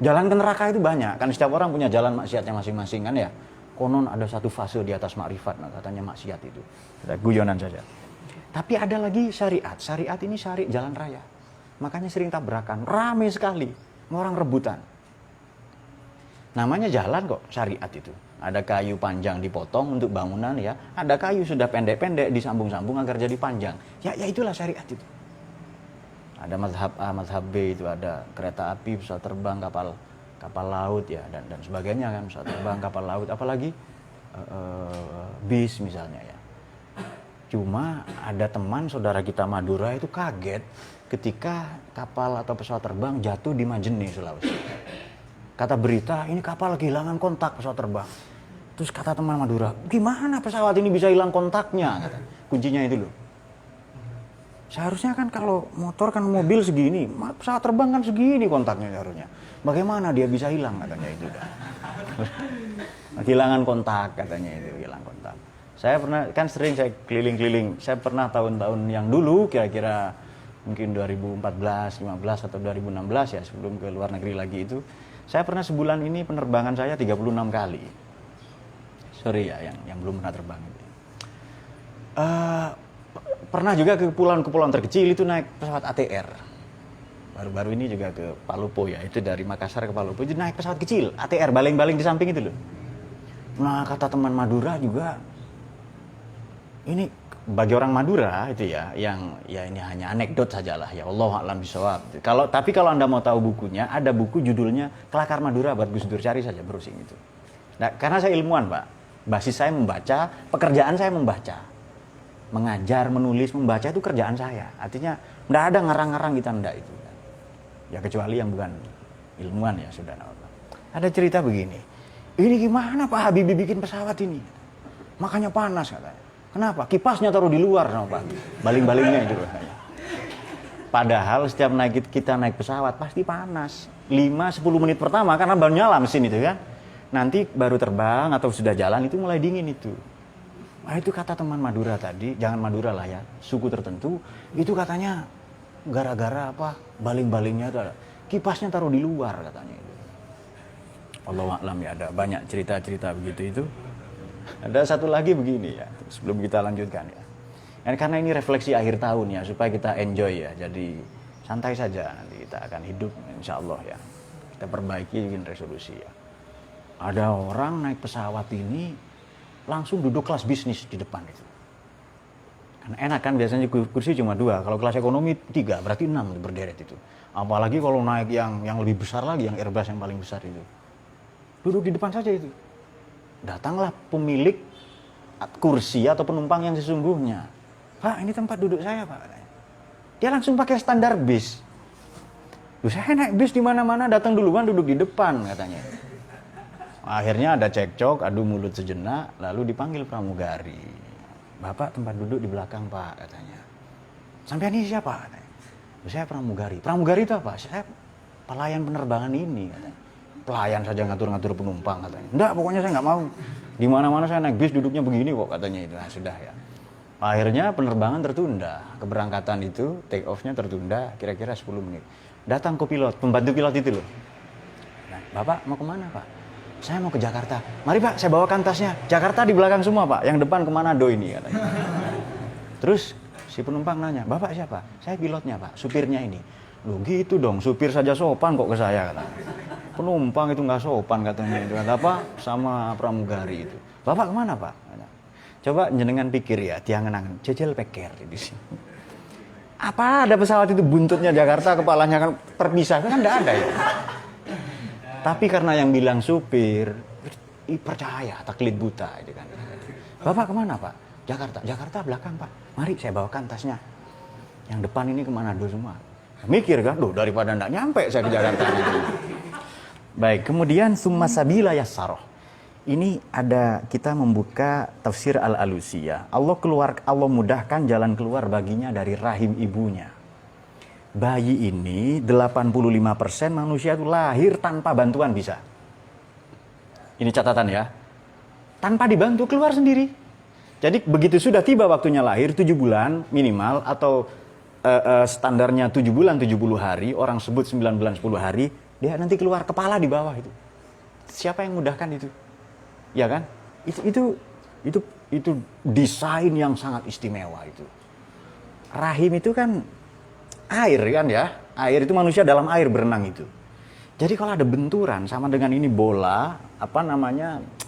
Jalan ke neraka itu banyak, kan setiap orang punya jalan maksiatnya masing-masing kan ya. Konon ada satu fase di atas makrifat, nah, katanya maksiat itu. Ada guyonan saja. Tapi ada lagi syariat. Syariat ini syari jalan raya. Makanya sering tabrakan, ramai sekali, orang rebutan. Namanya jalan kok, syariat itu. Ada kayu panjang dipotong untuk bangunan ya. Ada kayu sudah pendek-pendek disambung-sambung agar jadi panjang. Ya itulah syariat itu. Ada mazhab A, mazhab B itu ada kereta api, pesawat terbang, kapal laut ya dan sebagainya kan, pesawat terbang, kapal laut, apalagi bis misalnya ya. Cuma ada teman saudara kita Madura itu kaget ketika kapal atau pesawat terbang jatuh di Majene, Sulawesi. Kata berita, ini kapal kehilangan kontak pesawat terbang. Terus kata teman Madura, gimana pesawat ini bisa hilang kontaknya? Kata, kuncinya itu loh. Seharusnya kan kalau motor kan mobil segini, pesawat terbang kan segini kontaknya seharusnya. Bagaimana dia bisa hilang katanya itu? Kehilangan kontak katanya itu, hilang kontak. Saya pernah, kan sering saya keliling-keliling. Saya pernah tahun-tahun yang dulu, kira-kira mungkin 2014, 15 atau 2016 ya, sebelum ke luar negeri lagi itu. Saya pernah sebulan ini penerbangan saya 36 kali. Sorry ya, yang belum pernah terbang. Pernah juga ke kepulauan terkecil itu naik pesawat ATR. Baru-baru ini juga ke Palopo ya, itu dari Makassar ke Palopo itu naik pesawat kecil, ATR, baling-baling di samping itu loh. Nah kata teman Madura juga, ini bagi orang Madura itu ya, yang ya ini hanya anekdot sajalah ya, Allah a'lam bishawab. Tapi kalau Anda mau tahu bukunya, ada buku judulnya Kelakar Madura buat Gus Dur, cari saja browsing itu. Nah, karena saya ilmuwan Pak, basis saya membaca, pekerjaan saya membaca, mengajar, menulis, membaca itu kerjaan saya. Artinya tidak ada ngarang-ngarang kita ndak itu. Ya kecuali yang bukan ilmuwan ya sudah. Ada cerita begini, ini gimana Pak Habibie bikin pesawat ini? Makanya panas katanya. Kenapa? Kipasnya taruh di luar sama Pak. Baling-balingnya itu. Padahal setiap kita naik pesawat pasti panas. 5-10 menit pertama karena baru nyala mesin itu kan. Nanti baru terbang atau sudah jalan itu mulai dingin itu. Nah itu kata teman Madura tadi, jangan Madura lah ya, suku tertentu, itu katanya gara-gara apa? Baling-balingnya itu ada. Kipasnya taruh di luar katanya itu. Allahu a'lam ya, ada banyak cerita-cerita begitu itu. Ada satu lagi begini ya, sebelum kita lanjutkan ya. Dan karena ini refleksi akhir tahun ya, supaya kita enjoy ya. Jadi santai saja, nanti kita akan hidup insya Allah ya. Kita perbaiki, bikin resolusi ya. Ada orang naik pesawat ini langsung duduk kelas bisnis di depan itu. Karena enak kan, biasanya kursi cuma 2, kalau kelas ekonomi 3, berarti 6 berderet itu. Apalagi kalau naik yang lebih besar lagi, yang Airbus yang paling besar itu. Duduk di depan saja itu. Datanglah pemilik kursi atau penumpang yang sesungguhnya. Pak, ini tempat duduk saya Pak. Dia langsung pakai standar bis. Saya naik bis di mana-mana, datang duluan duduk di depan katanya. Akhirnya ada cekcok, adu mulut sejenak, lalu dipanggil pramugari. Bapak tempat duduk di belakang Pak katanya. Sampai ini siapa? Katanya. Saya pramugari. Pramugari itu apa? Saya pelayan penerbangan ini katanya. Pelayan saja ngatur-ngatur penumpang katanya. Enggak, pokoknya saya nggak mau. Di mana-mana saya naik bis duduknya begini kok katanya itu. Nah, sudah ya. Akhirnya penerbangan tertunda. Keberangkatan itu take off-nya tertunda kira-kira 10 menit. Datang kopilot, pembantu pilot itu loh. Nah, Bapak mau kemana Pak? saya mau ke Jakarta. Mari Pak, saya bawakan tasnya. Jakarta di belakang semua Pak, yang depan ke Manado ini katanya. Terus si penumpang nanya, Bapak siapa? Saya pilotnya Pak, supirnya ini. Loh gitu dong, supir saja sopan kok ke saya katanya. Penumpang itu nggak sopan katanya itu. Kata apa? Sama pramugari itu. Bapak kemana Pak? Coba jenengan pikir ya, tiangan-angan, jejel peker di sini. Apa ada pesawat itu buntutnya Jakarta, kepalanya kan terpisah, kan enggak ada ya. Tapi karena yang bilang supir, percaya, taklid buta itu kan. Bapak kemana Pak? Jakarta. Jakarta belakang Pak. Mari saya bawakan tasnya. Yang depan ini kemana dulu semua. Mikir kan, daripada enggak nyampe saya ke Jakarta. Baik, kemudian summa sabila yassarah. Ini ada kita membuka tafsir Al-Alusiyah. Allah mudahkan jalan keluar baginya dari rahim ibunya. Bayi ini 85% manusia itu lahir tanpa bantuan bisa. Ini catatan ya. Tanpa dibantu keluar sendiri. Jadi begitu sudah tiba waktunya lahir 7 bulan minimal atau standarnya 7 bulan 70 hari, orang sebut 9 bulan 10 hari, dia nanti keluar kepala di bawah itu. Siapa yang mudahkan itu? Ya kan? Itu desain yang sangat istimewa itu. Rahim itu kan air kan ya. Air itu manusia dalam air berenang itu. Jadi kalau ada benturan sama dengan ini bola,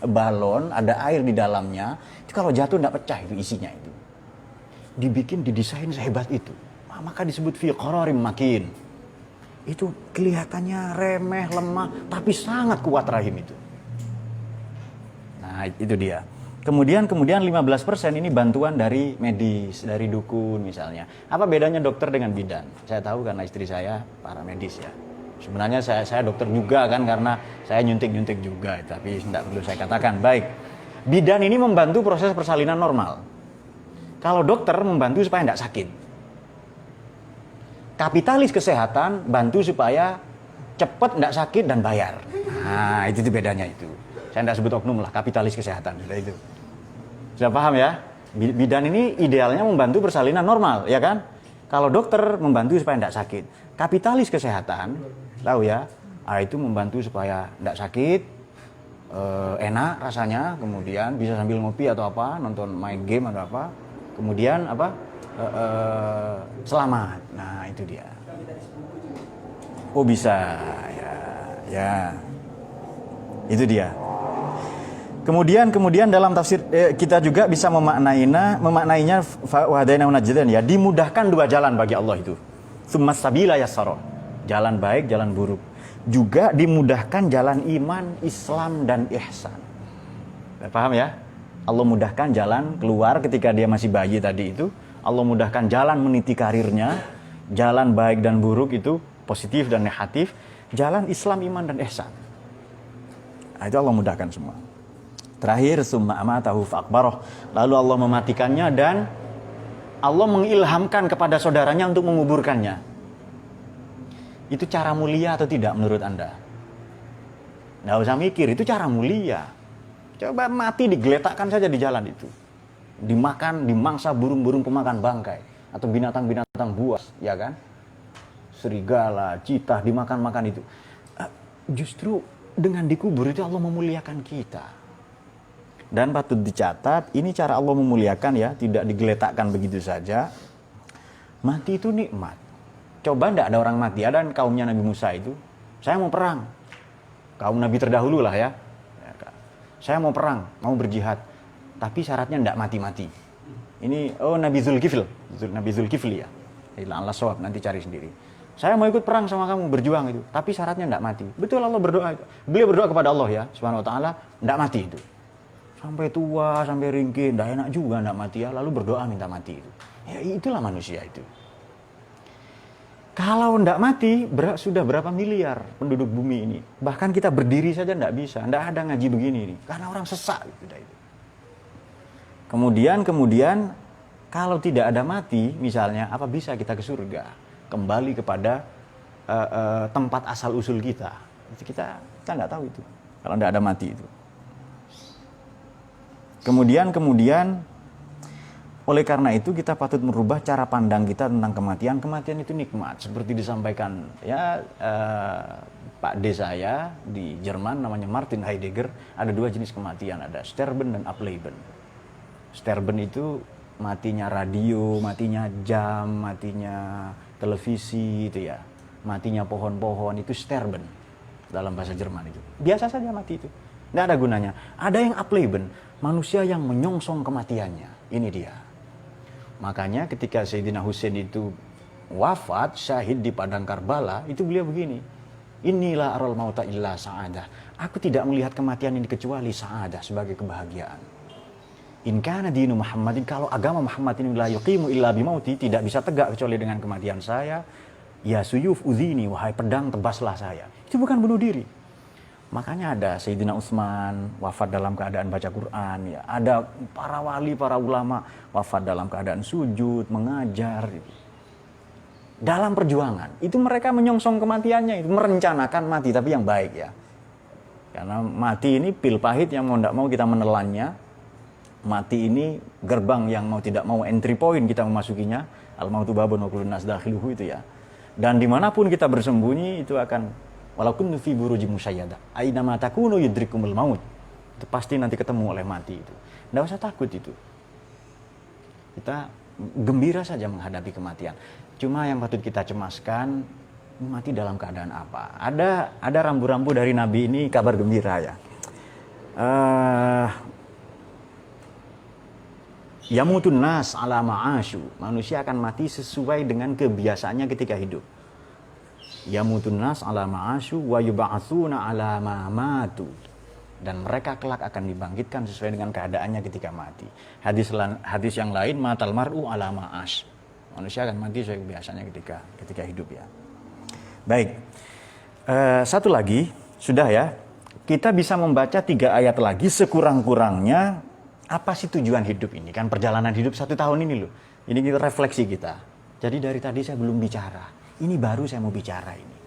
balon, ada air di dalamnya, itu kalau jatuh enggak pecah itu isinya itu. Didesain sehebat itu. Maka disebut fi qararim makin. Itu kelihatannya remeh, lemah, tapi sangat kuat rahim itu. Nah, itu dia. Kemudian 15% ini bantuan dari medis, dari dukun misalnya. Apa bedanya dokter dengan bidan? Saya tahu karena istri saya para medis ya. Sebenarnya saya dokter juga kan karena saya nyuntik-nyuntik juga, tapi tidak perlu saya katakan. Baik. Bidan ini membantu proses persalinan normal. Kalau dokter membantu supaya tidak sakit. Kapitalis kesehatan bantu supaya cepat tidak sakit dan bayar. Nah, itu bedanya itu. Saya tidak sebut oknum lah, kapitalis kesehatan. Sudah itu. Sudah paham ya? Bidan ini idealnya membantu persalinan normal, ya kan? Kalau dokter membantu supaya tidak sakit. Kapitalis kesehatan, tahu ya? Itu membantu supaya tidak sakit, enak rasanya, kemudian bisa sambil ngopi atau apa, nonton main game atau apa. Kemudian apa? Selamat. Nah, itu dia. Oh bisa, ya. Itu dia. Kemudian dalam tafsir kita juga bisa memaknainya wahdaina najdan ya, dimudahkan dua jalan bagi Allah itu. Tsummas sabila yassara. Jalan baik, jalan buruk. Juga dimudahkan jalan iman, Islam dan ihsan. Paham ya? Allah mudahkan jalan keluar ketika dia masih bayi tadi itu. Allah mudahkan jalan meniti karirnya, jalan baik dan buruk itu, positif dan negatif, jalan Islam, iman dan ihsan. Nah, itu Allah mudahkan semua. Terakhir, summa amatahu fa'akbaroh. Lalu Allah mematikannya dan Allah mengilhamkan kepada saudaranya untuk menguburkannya. Itu cara mulia atau tidak menurut Anda? Nggak usah mikir, itu cara mulia. Coba mati digeletakkan saja di jalan itu. Dimakan, dimangsa burung-burung pemakan bangkai. Atau binatang-binatang buas, ya kan? Serigala, citah, dimakan-makan itu. Justru dengan dikubur itu Allah memuliakan kita. Dan patut dicatat, ini cara Allah memuliakan ya, tidak digeletakkan begitu saja. Mati itu nikmat. Coba enggak ada orang mati, ada kaumnya Nabi Musa itu, saya mau perang. Kaum Nabi terdahulu lah ya. Saya mau perang, mau berjihad. Tapi syaratnya enggak mati-mati. Ini, Nabi Zulkifli ya. Allah sawab, nanti cari sendiri. Saya mau ikut perang sama kamu, berjuang itu. Tapi syaratnya enggak mati. Betul Allah berdoa itu. Beliau berdoa kepada Allah ya, Subhanahu wa ta'ala, enggak mati itu. Sampai tua, sampai ringkih, enggak enak juga enggak mati ya, lalu berdoa minta mati itu. Ya itulah manusia itu. Kalau enggak mati, sudah berapa miliar penduduk bumi ini. Bahkan kita berdiri saja enggak bisa, enggak ada ngaji begini ini. Karena orang sesak gitu. Kemudian kalau tidak ada mati, misalnya, apa bisa kita ke surga? Kembali kepada tempat asal usul kita. Kita enggak tahu itu. Kalau enggak ada mati itu. Kemudian oleh karena itu kita patut merubah cara pandang kita tentang kematian. Kematian itu nikmat, seperti disampaikan ya Pak D saya di Jerman namanya Martin Heidegger, ada 2 jenis kematian, ada Sterben dan Ableben. Sterben itu matinya radio, matinya jam, matinya televisi itu ya. Matinya pohon-pohon itu Sterben dalam bahasa Jerman itu. Biasa saja mati itu. Nggak ada gunanya. Ada yang Ableben, manusia yang menyongsong kematiannya. Ini dia. Makanya ketika Sayyidina Husain itu wafat, syahid di padang Karbala, itu beliau begini. Inilah aral mauta illa sa'adah. Aku tidak melihat kematian ini kecuali sa'adah, sebagai kebahagiaan. In kana dinu Muhammadin, kalau agama Muhammad ini la yuqimu illa bimauti, tidak bisa tegak kecuali dengan kematian saya. Ya suyuf udhini, wahai pedang tebaslah saya. Itu bukan bunuh diri. Makanya ada Sayyidina Utsman wafat dalam keadaan baca Quran, ya. Ada para wali, para ulama wafat dalam keadaan sujud, mengajar. Dalam perjuangan, itu mereka menyongsong kematiannya, itu merencanakan mati, tapi yang baik ya. Karena mati ini pil pahit yang mau tidak mau kita menelannya. Mati ini gerbang yang mau tidak mau entry point kita memasukinya. Al-mautu babun wa kullun nas dakhiluhu itu ya. Dan dimanapun kita bersembunyi itu akan walaupun fi burujim musyayyada. Aina ma takunu yudrikumul maut. Itu pasti nanti ketemu oleh mati itu. Tidak usah takut itu. Kita gembira saja menghadapi kematian. Cuma yang patut kita cemaskan, mati dalam keadaan apa? Ada rambu-rambu dari Nabi ini kabar gembira ya. Yamutun nas ala ma'asyu. Manusia akan mati sesuai dengan kebiasaannya ketika hidup. Yamutun nas ala ma'asyu wa yub'atsuna ala ma matu. Dan mereka kelak akan dibangkitkan sesuai dengan keadaannya ketika mati. Hadis yang lain, matal mar'u ala ma'ash. Manusia akan mati sesuai kebiasaannya ketika hidup ya. Baik, satu lagi, sudah ya. Kita bisa membaca 3 ayat lagi sekurang-kurangnya. Apa sih tujuan hidup ini? Kan perjalanan hidup 1 tahun ini loh. Ini kita refleksi kita. Jadi dari tadi saya belum bicara. Ini baru saya mau bicara ini.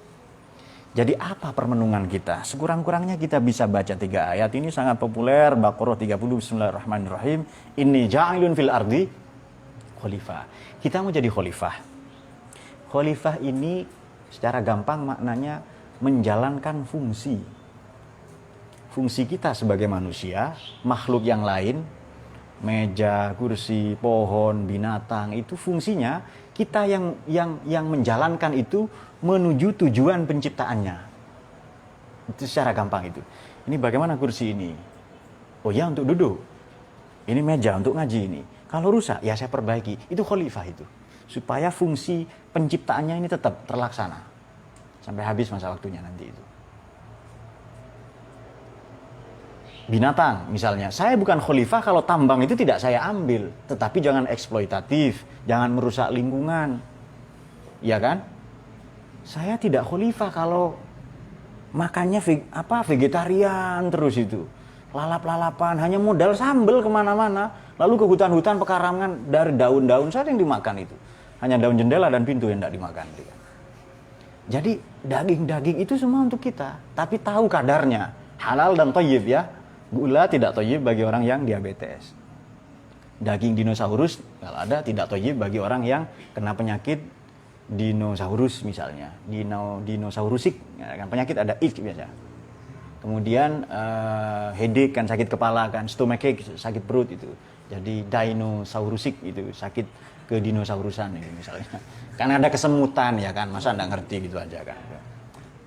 Jadi apa permenungan kita? Sekurang-kurangnya kita bisa baca 3 ayat ini sangat populer. Baqarah 30, Bismillahirrahmanirrahim. Inni ja'ilun fil ardi khalifah. Kita mau jadi khalifah. Khalifah ini secara gampang maknanya menjalankan fungsi. Fungsi kita sebagai manusia, makhluk yang lain, meja, kursi, pohon, binatang, itu fungsinya kita yang menjalankan itu menuju tujuan penciptaannya. Itu secara gampang itu. Ini bagaimana kursi ini? Oh ya, untuk duduk. Ini meja untuk ngaji ini. Kalau rusak, ya saya perbaiki. Itu khalifah itu. Supaya fungsi penciptaannya ini tetap terlaksana. Sampai habis masa waktunya nanti itu. Binatang misalnya, saya bukan khalifah kalau tambang itu tidak saya ambil, tetapi jangan eksploitatif, jangan merusak lingkungan, ya kan? Saya tidak khalifah kalau makannya vegetarian terus itu, lalap-lalapan, hanya modal sambel kemana-mana, lalu ke hutan-hutan pekarangan dari daun-daun saja yang dimakan itu, hanya daun jendela dan pintu yang tidak dimakan. Jadi daging-daging itu semua untuk kita, tapi tahu kadarnya, halal dan thayyib ya. Gula tidak thayyib bagi orang yang diabetes. Daging dinosaurus kalau ada tidak thayyib bagi orang yang kena penyakit dinosaurus misalnya, dinosaurusik, ya, kan penyakit ada ik biasa. Kemudian headache kan sakit kepala kan, stomachache sakit perut itu. Jadi dinosaurusik itu sakit kedinosaurusan itu misalnya. Kan ada kesemutan ya kan, masa enggak ngerti gitu aja kan.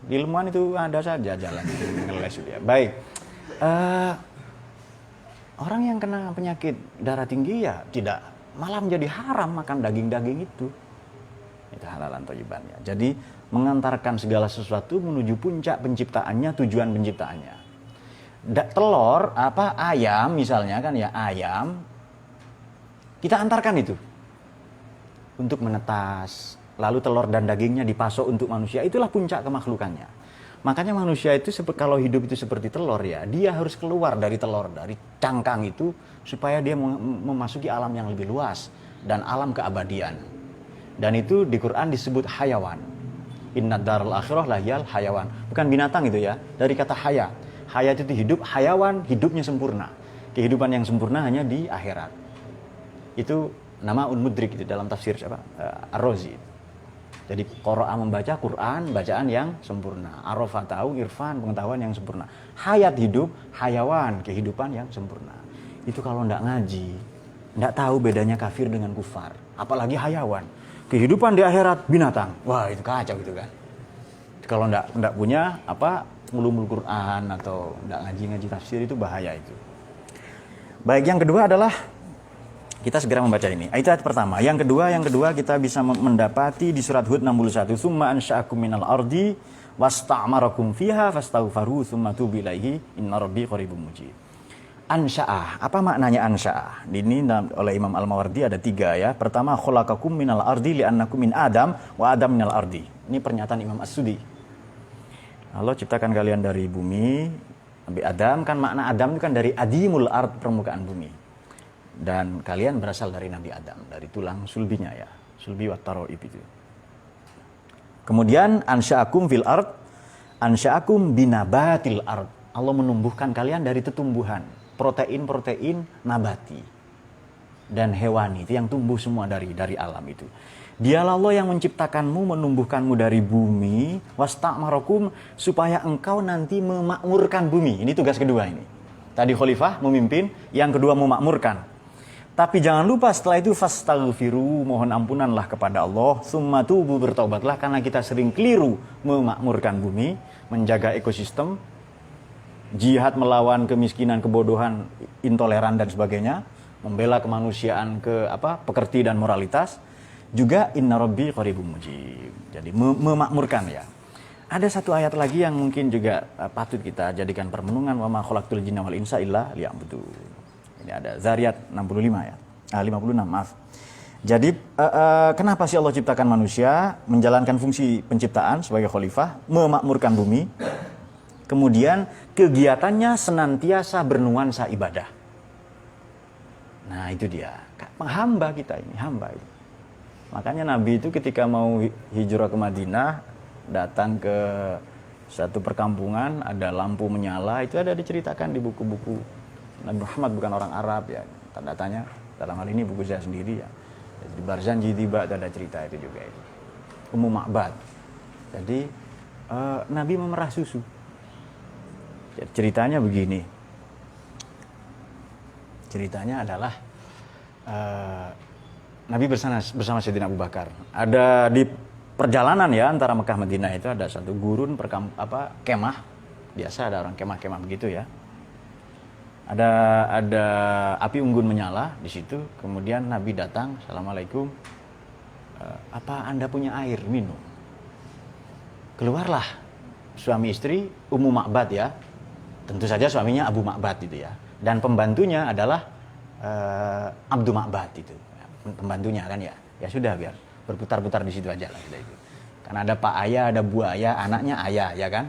Di ilmuwan itu ada saja jalan itu ngeles ya. Baik. Orang yang kena penyakit darah tinggi ya tidak, malah menjadi haram makan daging-daging itu halalan thayyiban ya. Jadi mengantarkan segala sesuatu menuju puncak penciptaannya, tujuan penciptaannya. Telur ayam misalnya kan ya, ayam kita antarkan itu untuk menetas, lalu telur dan dagingnya dipasok untuk manusia, itulah puncak kemakhlukannya. Makanya manusia itu kalau hidup itu seperti telur ya, dia harus keluar dari telur, dari cangkang itu supaya dia memasuki alam yang lebih luas dan alam keabadian. Dan itu di Quran disebut hayawan. Inna daral akhirah lahyal hayawan. Bukan binatang itu ya, dari kata haya. Hayat itu hidup, hayawan hidupnya sempurna. Kehidupan yang sempurna hanya di akhirat. Itu nama unmudrik itu dalam tafsir Ar-Razi. Jadi qara'a membaca Quran, bacaan yang sempurna. Arafa tahu, irfan, pengetahuan yang sempurna. Hayat hidup, hayawan, kehidupan yang sempurna. Itu kalau ndak ngaji, ndak tahu bedanya kafir dengan kufar. Apalagi hayawan. Kehidupan di akhirat binatang. Wah, itu kacau gitu kan. Kalau ndak punya ulumul Quran atau ndak ngaji tafsir, itu bahaya itu. Baik, yang kedua adalah kita segera membaca ini. Itu ayat pertama. Yang kedua kita bisa mendapati di surat Hud 61. Tsumma ansha'akum minal ardi wasta'marakum fiha fastaghfaru tsumma tubu ilaihi inna rabbi qaribum mujib. Ansha'ah. Apa maknanya ansha'ah? Ini oleh Imam Al-Mawardi ada 3 ya. Pertama, khalaqakum minal ardi li'annakum min Adam wa Adam minal ardi. Ini pernyataan Imam As-Sudi. Allah ciptakan kalian dari bumi. Nabi Adam kan makna Adam itu kan dari adimul ard, permukaan bumi. Dan kalian berasal dari Nabi Adam, dari tulang sulbinya ya, sulbi wat taraib itu. Kemudian ansya'akum fil ard, ansya'akum binabatil ard. Allah menumbuhkan kalian dari tetumbuhan, protein nabati dan hewani, itu yang tumbuh semua dari alam itu. Dialah Allah yang menciptakanmu, menumbuhkanmu dari bumi, wasta'marakum, supaya engkau nanti memakmurkan bumi. Ini tugas kedua ini. Tadi khalifah memimpin, yang kedua memakmurkan. Tapi jangan lupa setelah itu fastaghfiru, mohon ampunanlah kepada Allah, summa tubu, bertobatlah karena kita sering keliru memakmurkan bumi, menjaga ekosistem, jihad melawan kemiskinan, kebodohan, intoleran dan sebagainya, membela kemanusiaan pekerti dan moralitas, juga inna rabbi qaribum mujib. Jadi memakmurkan ya. Ada satu ayat lagi yang mungkin juga patut kita jadikan permenungan, wa ma khalaqtul jinna wal insa illa liya'budun. Ini ada Zariyat 65 ya. 56, maaf. Jadi kenapa sih Allah ciptakan manusia, menjalankan fungsi penciptaan sebagai khalifah, memakmurkan bumi. Kemudian kegiatannya senantiasa bernuansa ibadah. Nah, itu dia. Hamba kita ini, hamba itu. Makanya Nabi itu ketika mau hijrah ke Madinah, datang ke satu perkampungan, ada lampu menyala, itu ada diceritakan di buku-buku. Nabi Muhammad bukan orang Arab ya, tanda-tanya dalam hal ini buku saya sendiri ya. Di Barzanji tiba ada cerita itu juga itu. Ummu Ma'bad. Jadi Nabi memerah susu. Jadi, ceritanya begini. Ceritanya adalah Nabi bersama Sayyidina Abu Bakar. Ada di perjalanan ya antara Mekah Madinah itu ada satu gurun kemah. Biasa ada orang kemah-kemah begitu ya. Ada api unggun menyala di situ. Kemudian Nabi datang, assalamualaikum. Apa Anda punya air minum? Keluarlah suami istri Ummu Ma'bad ya. Tentu saja suaminya Abu Ma'bad itu ya. Dan pembantunya adalah Abdu Ma'bad itu. Pembantunya kan ya. Ya sudah biar berputar-putar di situ aja lah itu. Karena ada Pak Ayah, ada Bu Ayah, anaknya Ayah ya kan.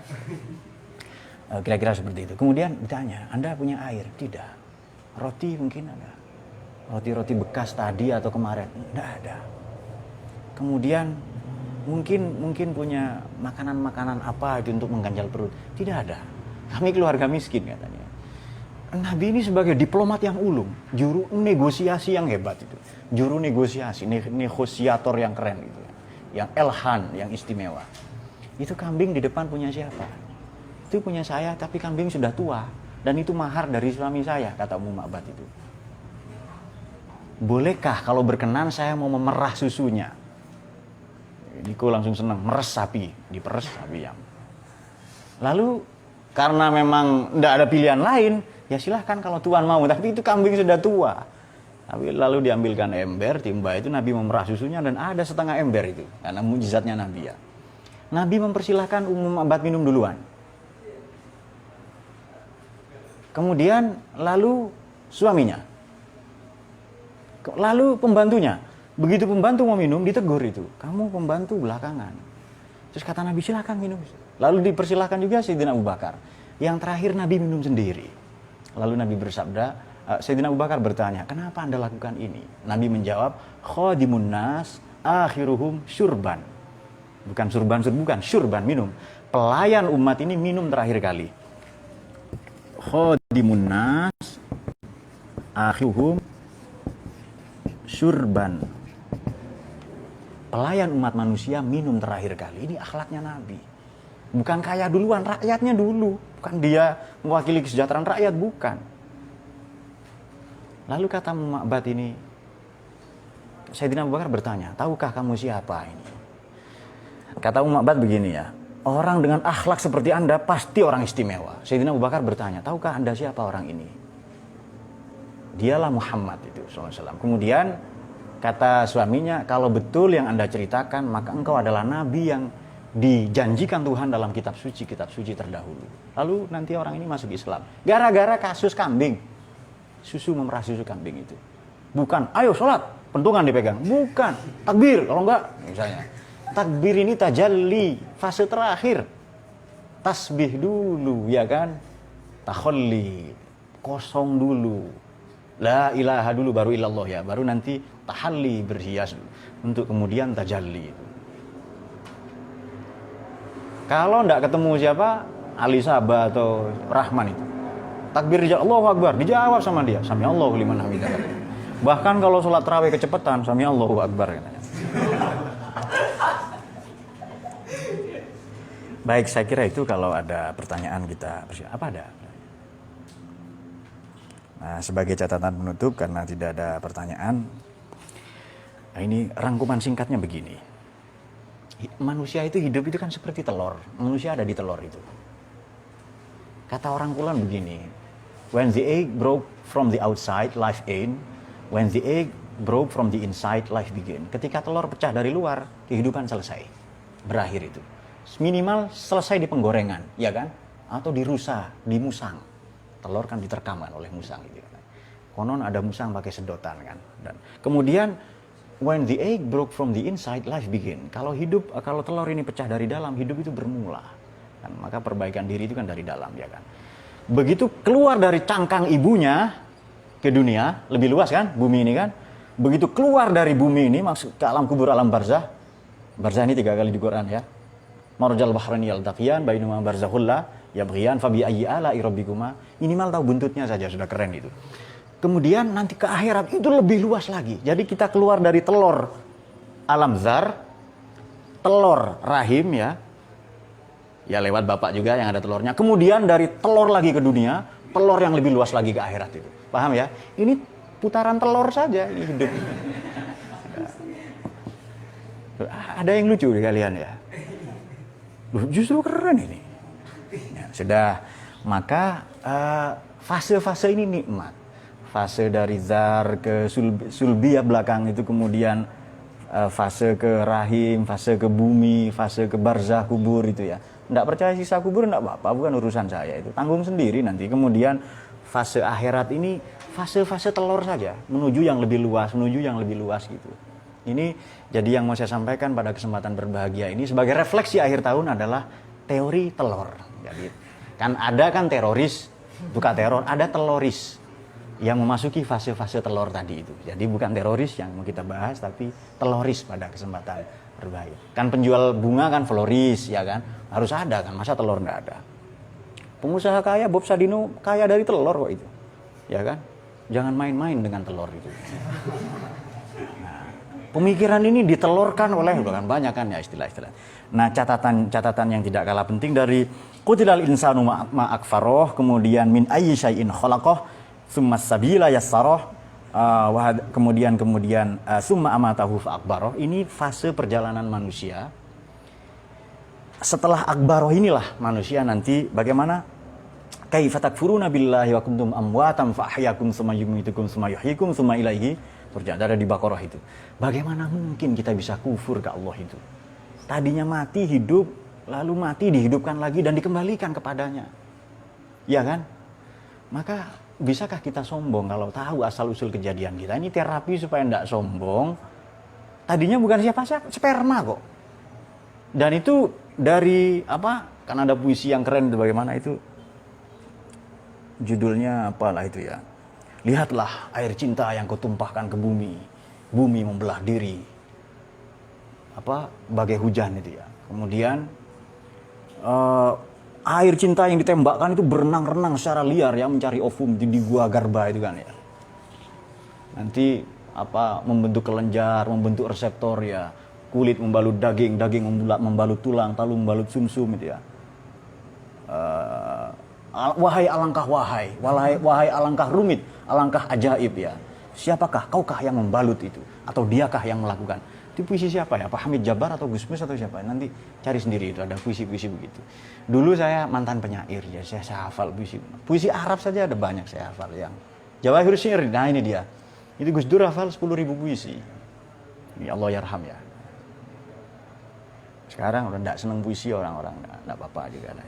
Kira-kira seperti itu. Kemudian ditanya, Anda punya air? Tidak. Roti mungkin ada. Roti-roti bekas tadi atau kemarin? Tidak ada. Kemudian mungkin punya makanan-makanan apa itu untuk mengganjal perut? Tidak ada. Kami keluarga miskin katanya. Nabi ini sebagai diplomat yang ulung, juru negosiasi yang hebat itu. Juru negosiasi, negosiator yang keren gitu. Yang elhan, yang istimewa. Itu kambing di depan punya siapa? Itu punya saya, tapi kambing sudah tua. Dan itu mahar dari suami saya, kata Ummu Ma'bad itu. Bolehkah kalau berkenan saya mau memerah susunya? Niko langsung senang, meres sapi, diperes sapi yang. Lalu, karena memang tidak ada pilihan lain, ya silahkan kalau Tuhan mau. Tapi itu kambing sudah tua. Tapi lalu diambilkan ember, timba itu Nabi memerah susunya dan ada setengah ember itu. Karena mujizatnya Nabi ya. Nabi mempersilahkan Ummu Ma'bad minum duluan. Kemudian lalu suaminya. Lalu pembantunya. Begitu pembantu mau minum, ditegur itu. Kamu pembantu belakangan. Terus kata Nabi, silakan minum. Lalu dipersilahkan juga Sayyidina Abu Bakar. Yang terakhir Nabi minum sendiri. Lalu Nabi bersabda, Sayyidina Abu Bakar bertanya, kenapa Anda lakukan ini? Nabi menjawab, khadimun nas akhiruhum syurban. Bukan surban, bukan. Syurban, minum. Pelayan umat ini minum terakhir kali. Khadimun nas akhiruhum syurban. pelayan umat manusia minum terakhir kali. Ini akhlaknya Nabi. Bukan kaya duluan, rakyatnya dulu. Bukan dia mewakili kesejahteraan rakyat, bukan. Lalu kata Ma'bad ini, Sayyidina Abu Bakar bertanya, tahukah kamu siapa ini? Kata Ma'bad begini ya, orang dengan akhlak seperti Anda pasti orang istimewa. Sayyidina Abu Bakar bertanya, tahukah Anda siapa orang ini? Dialah Muhammad itu SAW. Kemudian kata suaminya, kalau betul yang Anda ceritakan, maka engkau adalah Nabi yang dijanjikan Tuhan dalam kitab suci terdahulu. Lalu nanti orang ini masuk Islam. Gara-gara kasus kambing. Memerah susu kambing itu. Bukan, ayo sholat, pentungan dipegang. Bukan, takbir, kalau enggak, misalnya. Takbir ini tajalli, fase terakhir. Tasbih dulu, ya kan? Takholli, kosong dulu. La ilaha dulu, baru ilallah ya. Baru nanti tahalli, berhias dulu. Untuk kemudian tajalli. Kalau enggak ketemu siapa, Ali Sabah atau Rahman itu. Takbir Allahu Akbar, dijawab sama dia. Sami Allahu liman hamidah. Bahkan kalau sholat tarawih kecepatan, Sami Allahu Akbar katanya. Baik, saya kira itu kalau ada pertanyaan kita. Apa ada? Nah, sebagai catatan penutup karena tidak ada pertanyaan, nah ini rangkuman singkatnya begini. Manusia itu hidup itu kan seperti telur. Manusia ada di telur itu. Kata orang Kulon begini, when the egg broke from the outside, life in. When the egg broke from the inside, life begin. Ketika telur pecah dari luar, kehidupan selesai. Berakhir itu. Minimal selesai di penggorengan, ya kan? Atau dirusa, dimusang. Telur kan diterkam kan oleh musang gitu kan. Konon ada musang pakai sedotan kan. Dan kemudian when the egg broke from the inside, life begin. Kalau telur ini pecah dari dalam, hidup itu bermula. Kan, maka perbaikan diri itu kan dari dalam, ya kan. Begitu keluar dari cangkang ibunya ke dunia, lebih luas kan bumi ini kan. Begitu keluar dari bumi ini masuk ke alam kubur, alam barzah. Barzah ini 3 kali di Quran ya. Marjal bahrani yaltaqiyan bainahuma barzakhul la yabghiyan fabi ayyi ala'i rabbikuma. Minimal tahu buntutnya saja sudah keren itu. Kemudian nanti ke akhirat itu lebih luas lagi. Jadi kita keluar dari telur alam zar, telur rahim ya. Ya lewat bapak juga yang ada telurnya. Kemudian dari telur lagi ke dunia, telur yang lebih luas lagi ke akhirat itu. Paham ya? Ini putaran telur saja ini hidup. Ada yang lucu di kalian ya? Justru keren ini. Ya, sudah. Maka fase-fase ini nikmat. Fase dari zar ke sulbi ya belakang itu, kemudian fase ke rahim, fase ke bumi, fase ke barzah kubur itu ya. Nggak percaya sisa kubur nggak apa-apa, bukan urusan saya itu. Tanggung sendiri nanti. Kemudian fase akhirat ini fase-fase telur saja, menuju yang lebih luas gitu. Ini jadi yang mau saya sampaikan pada kesempatan berbahagia ini sebagai refleksi akhir tahun adalah teori telur. Jadi kan ada kan teroris, bukan teror, ada teloris yang memasuki fase-fase telur tadi itu. Jadi bukan teroris yang mau kita bahas, tapi teloris pada kesempatan berbahagia. Kan penjual bunga kan floris, ya kan? Harus ada kan, masa telur nggak ada? Pengusaha kaya Bob Sadino kaya dari telur kok itu, ya kan? Jangan main-main dengan telur itu. Nah, pemikiran ini ditelurkan oleh bahkan banyak kan ya istilah-istilah. Nah, catatan yang tidak kalah penting dari qutilal insanu ma akfaroh, kemudian min ayyi syai'in khalaqah, tsumma sabila yassarah, kemudian summa amatahu fa akbaroh. Ini fase perjalanan manusia. Setelah akbaroh inilah manusia nanti bagaimana kaifa takfuruna billahi wa kuntum amwatan fa ahyakum tsumma yumitukum tsumma yuhyikum tsumma ilaihi turja'un. Ada di Baqarah itu. Bagaimana mungkin kita bisa kufur ke Allah itu? Tadinya mati, hidup, lalu mati, dihidupkan lagi dan dikembalikan kepadanya. Ya kan? Maka bisakah kita sombong kalau tahu asal-usul kejadian kita? Ini terapi supaya tidak sombong. Tadinya bukan siapa-siapa, sperma kok. Dan itu dari apa? Kan ada puisi yang keren itu, bagaimana itu? Judulnya apalah itu ya. Lihatlah air cinta yang kau tumpahkan ke bumi. Bumi membelah diri. Apa? Bagai hujan itu ya. Kemudian air cinta yang ditembakkan itu berenang-renang secara liar ya, mencari ovum di gua Garba itu kan ya. Nanti apa? Membentuk kelenjar, membentuk reseptor ya. kulit membalut daging, daging membalut tulang, talu membalut sumsum itu ya. Wahai alangkah wahai alangkah rumit, alangkah ajaib ya. Siapakah kaukah yang membalut itu? Atau diakah yang melakukan? Itu puisi siapa ya? Pak Hamid Jabbar atau Gus Mus atau siapa? Nanti cari sendiri, itu ada puisi-puisi begitu. Dulu saya mantan penyair ya, saya hafal puisi. Puisi Arab saja ada banyak saya hafal yang Jawahir Syair. Nah ini dia. Itu Gus Dur hafal 10.000 puisi. Ya Allah yarham ya. Sekarang udah enggak seneng puisi orang-orang, enggak apa-apa juga ada.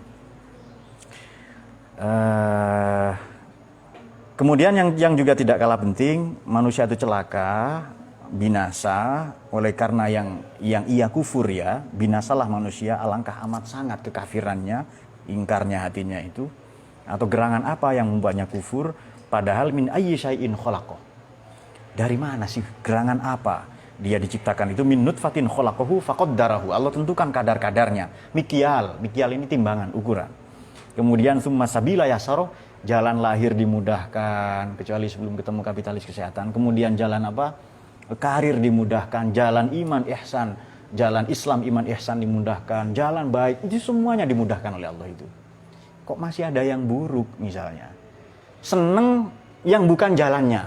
Kemudian yang juga tidak kalah penting, manusia itu celaka, binasa oleh karena yang ia kufur ya. Binasalah manusia, alangkah amat sangat kekafirannya, ingkarnya hatinya itu. Atau gerangan apa yang membuatnya kufur? Padahal min ayyi syai'in khalaqah. Dari mana sih gerangan apa dia diciptakan itu? Min nutfatin khalaqahu faqaddarahu. Allah tentukan kadar-kadarnya. Mikyal ini timbangan, ukuran. Kemudian summa sabila yasara, jalan lahir dimudahkan kecuali sebelum ketemu kapitalis kesehatan. Kemudian jalan apa? Karir dimudahkan, jalan iman ihsan, jalan Islam iman ihsan dimudahkan, jalan baik itu semuanya dimudahkan oleh Allah itu. Kok masih ada yang buruk misalnya? Seneng yang bukan jalannya.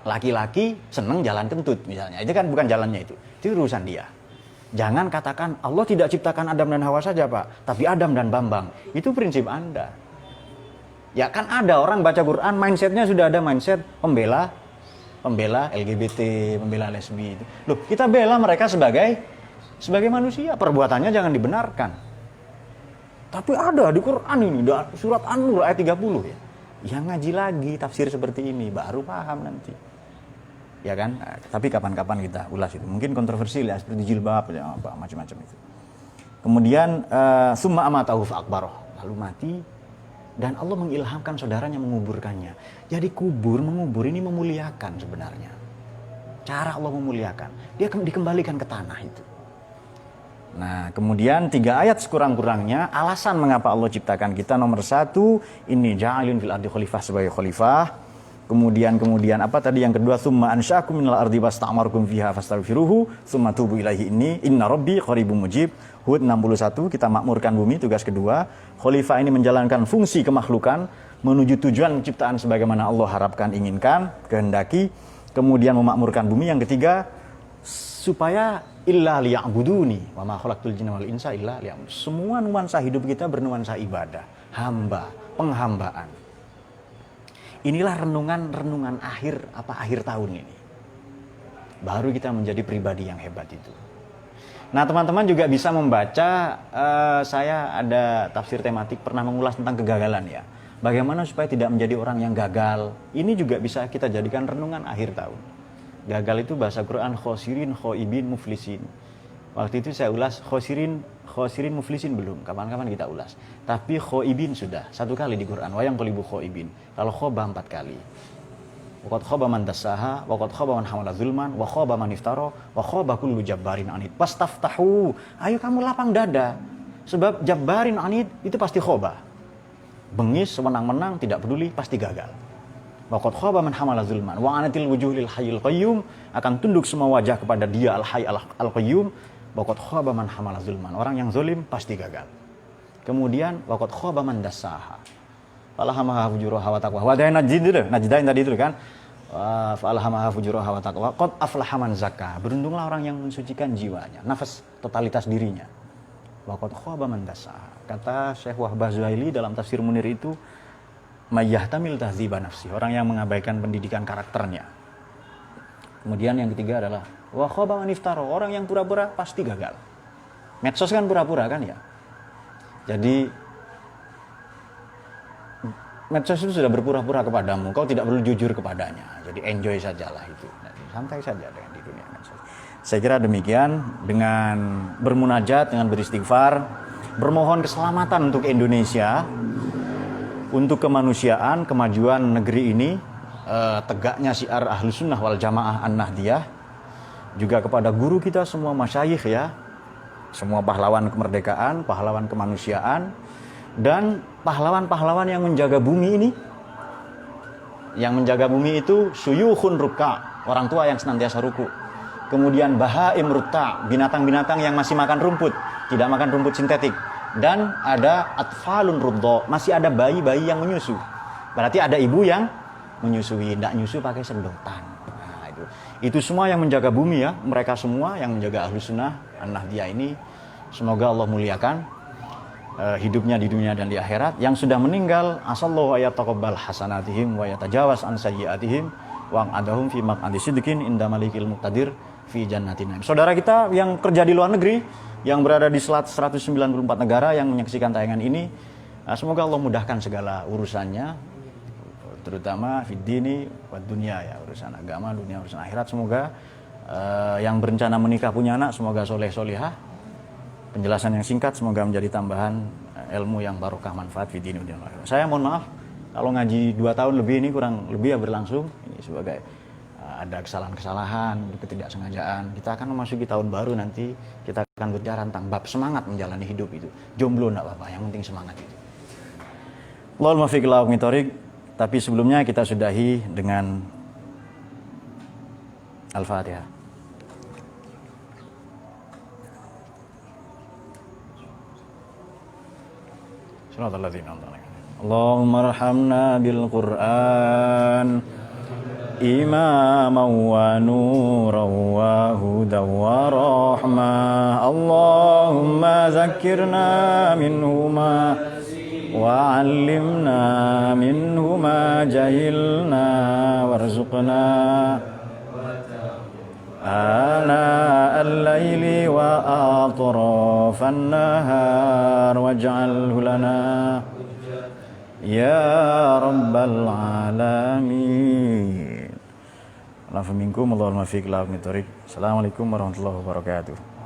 Laki-laki seneng jalan kentut misalnya. Itu kan bukan jalannya itu. Itu urusan dia. Jangan katakan Allah tidak ciptakan Adam dan Hawa saja Pak, tapi Adam dan Bambang. Itu prinsip Anda. Ya kan ada orang baca Quran, mindsetnya sudah ada mindset pembela LGBT, pembela lesbi itu. Loh, kita bela mereka sebagai manusia, perbuatannya jangan dibenarkan. Tapi ada di Quran ini, surat An-Nur ayat 30 ya. Yang ngaji lagi tafsir seperti ini baru paham nanti. Ya kan? Nah, tapi kapan-kapan kita ulas itu. Mungkin kontroversial ya, seperti jilbab ya, apa macam-macam itu. Kemudian summa amatahu fa akbaroh, lalu mati. Dan Allah mengilhamkan saudaranya menguburkannya. Jadi mengubur ini memuliakan sebenarnya. Cara Allah memuliakan. Dia dikembalikan ke tanah itu. Nah, kemudian 3 ayat sekurang-kurangnya alasan mengapa Allah ciptakan kita. Nomor 1, ini ja'alun fil ardi khalifah sebagai khalifah. Kemudian apa tadi yang kedua? Summa ansya'akum minal ardi wasta'markum fiha fastaghfiruhu summa tubu ilaihi ini inna rabbi qaribum mujib. Hud 61, kita makmurkan bumi, tugas kedua. Khalifah ini menjalankan fungsi kemakhlukan menuju tujuan ciptaan sebagaimana Allah harapkan, inginkan, kehendaki. Kemudian memakmurkan bumi. Yang ketiga, supaya illa liya'buduni wa ma khalaqtul jinna wal insa illa liya'budun. Semua nuansa hidup kita bernuansa ibadah, hamba, penghambaan. Inilah renungan akhir tahun ini. Baru kita menjadi pribadi yang hebat itu. Nah, teman-teman juga bisa membaca, saya ada tafsir tematik pernah mengulas tentang kegagalan ya. Bagaimana supaya tidak menjadi orang yang gagal. Ini juga bisa kita jadikan renungan akhir tahun. Gagal itu bahasa Quran khosirin, khoibin, muflisin. Waktu itu saya ulas khosirin muflisin belum, kapan-kapan kita ulas. Tapi khoibin sudah 1 kali di Quran. Wayang qalibu khoibin. Kalau khoba 4 kali. Waqad khaba man dassaha, waqad khaba man hamala zulman, wa khaba man iftara, wa khaba kullu jabbarin anid. Wastaftahu. Ayo kamu lapang dada. Sebab jabbarin anid itu pasti khoba. Bengis, semenang-menang, tidak peduli, pasti gagal. Waqad khaba man hamala zulman, wa anatil wujuh lil hayyil qayyum, akan tunduk semua wajah kepada Dia al-hayy al-qayyum. Waqad khaba man hamala zulman. Orang yang zalim pasti gagal. Kemudian waqad khaba man dassaha. Falahamaha fujuraha wa taqwa. Wadai najdain tadi itu kan. Falahamaha fujuraha wa taqwa. Qad aflaha man zakka. Beruntunglah orang yang mensucikan jiwanya, nafas totalitas dirinya. Wa qad khaba man dassaha. Kata Syekh Wahbah Zuhaili dalam tafsir Munir itu, mayyahtamil tahdziba nafsi, orang yang mengabaikan pendidikan karakternya. Kemudian yang ketiga adalah wa khaba man iftara, orang yang pura-pura pasti gagal. Medsos kan pura-pura kan ya. Jadi medsos itu sudah berpura-pura kepadamu, kau tidak perlu jujur kepadanya. Jadi enjoy sajalah itu. Santai saja dengan di dunia medsos. Saya kira demikian, dengan bermunajat, dengan beristighfar, bermohon keselamatan untuk Indonesia, untuk kemanusiaan, kemajuan negeri ini, tegaknya syiar Ahlus Sunnah wal Jamaah An-Nahdiyah, juga kepada guru kita semua masyayikh ya, semua pahlawan kemerdekaan, pahlawan kemanusiaan, dan pahlawan-pahlawan yang menjaga bumi ini. Yang menjaga bumi itu syuyukhun ruk'a, orang tua yang senantiasa ruku. kemudian bahaim rutta, binatang-binatang yang masih makan rumput, tidak makan rumput sintetik, dan ada atfalun ruddo, masih ada bayi-bayi yang menyusu. Berarti ada ibu yang menyusui, tidak nyusu pakai sedotan. Nah, itu semua yang menjaga bumi ya, mereka semua yang menjaga Ahlus Sunnah An-Nahdiyah ini. Semoga Allah muliakan hidupnya di dunia dan di akhirat. Yang sudah meninggal, asallahu ayataqabbal hasanatihim wa yatajawaz an sayyiatihim wa adahum fi maq'adi sidqin inda malikil muqtadir fi jannatin. Saudara kita yang kerja di luar negeri, yang berada di 194 negara yang menyaksikan tayangan ini, semoga Allah mudahkan segala urusannya, terutama fid dini wa dunya ya, urusan agama, dunia, urusan akhirat. Semoga yang berencana menikah punya anak, semoga soleh solihah. Penjelasan yang singkat semoga menjadi tambahan ilmu yang barokah manfaat fid dini wa dunya. Saya mohon maaf kalau ngaji 2 tahun lebih ini kurang lebih ya berlangsung ini sebagai ada kesalahan-kesalahan, ketidaksengajaan. Kita akan memasuki tahun baru nanti, kita akan bicara tentang bab semangat menjalani hidup itu. Jomblo enggak apa-apa, yang penting semangat itu. Allahul muwaffiq ila aqwamit thoriq. Tapi sebelumnya kita sudahi dengan Al-Fatihah. Allahumma arhamna bil Qur'an imaman wa nuran wa hudan wa rahmah. Allahumma zakkirna minhu ma wa 'allimna minhu ma jahilna warzuqna ana al-laili wa atrafan nahar waj'alhu lana ya rabbal alamin. Assalamualaikum warahmatullahi wabarakatuh.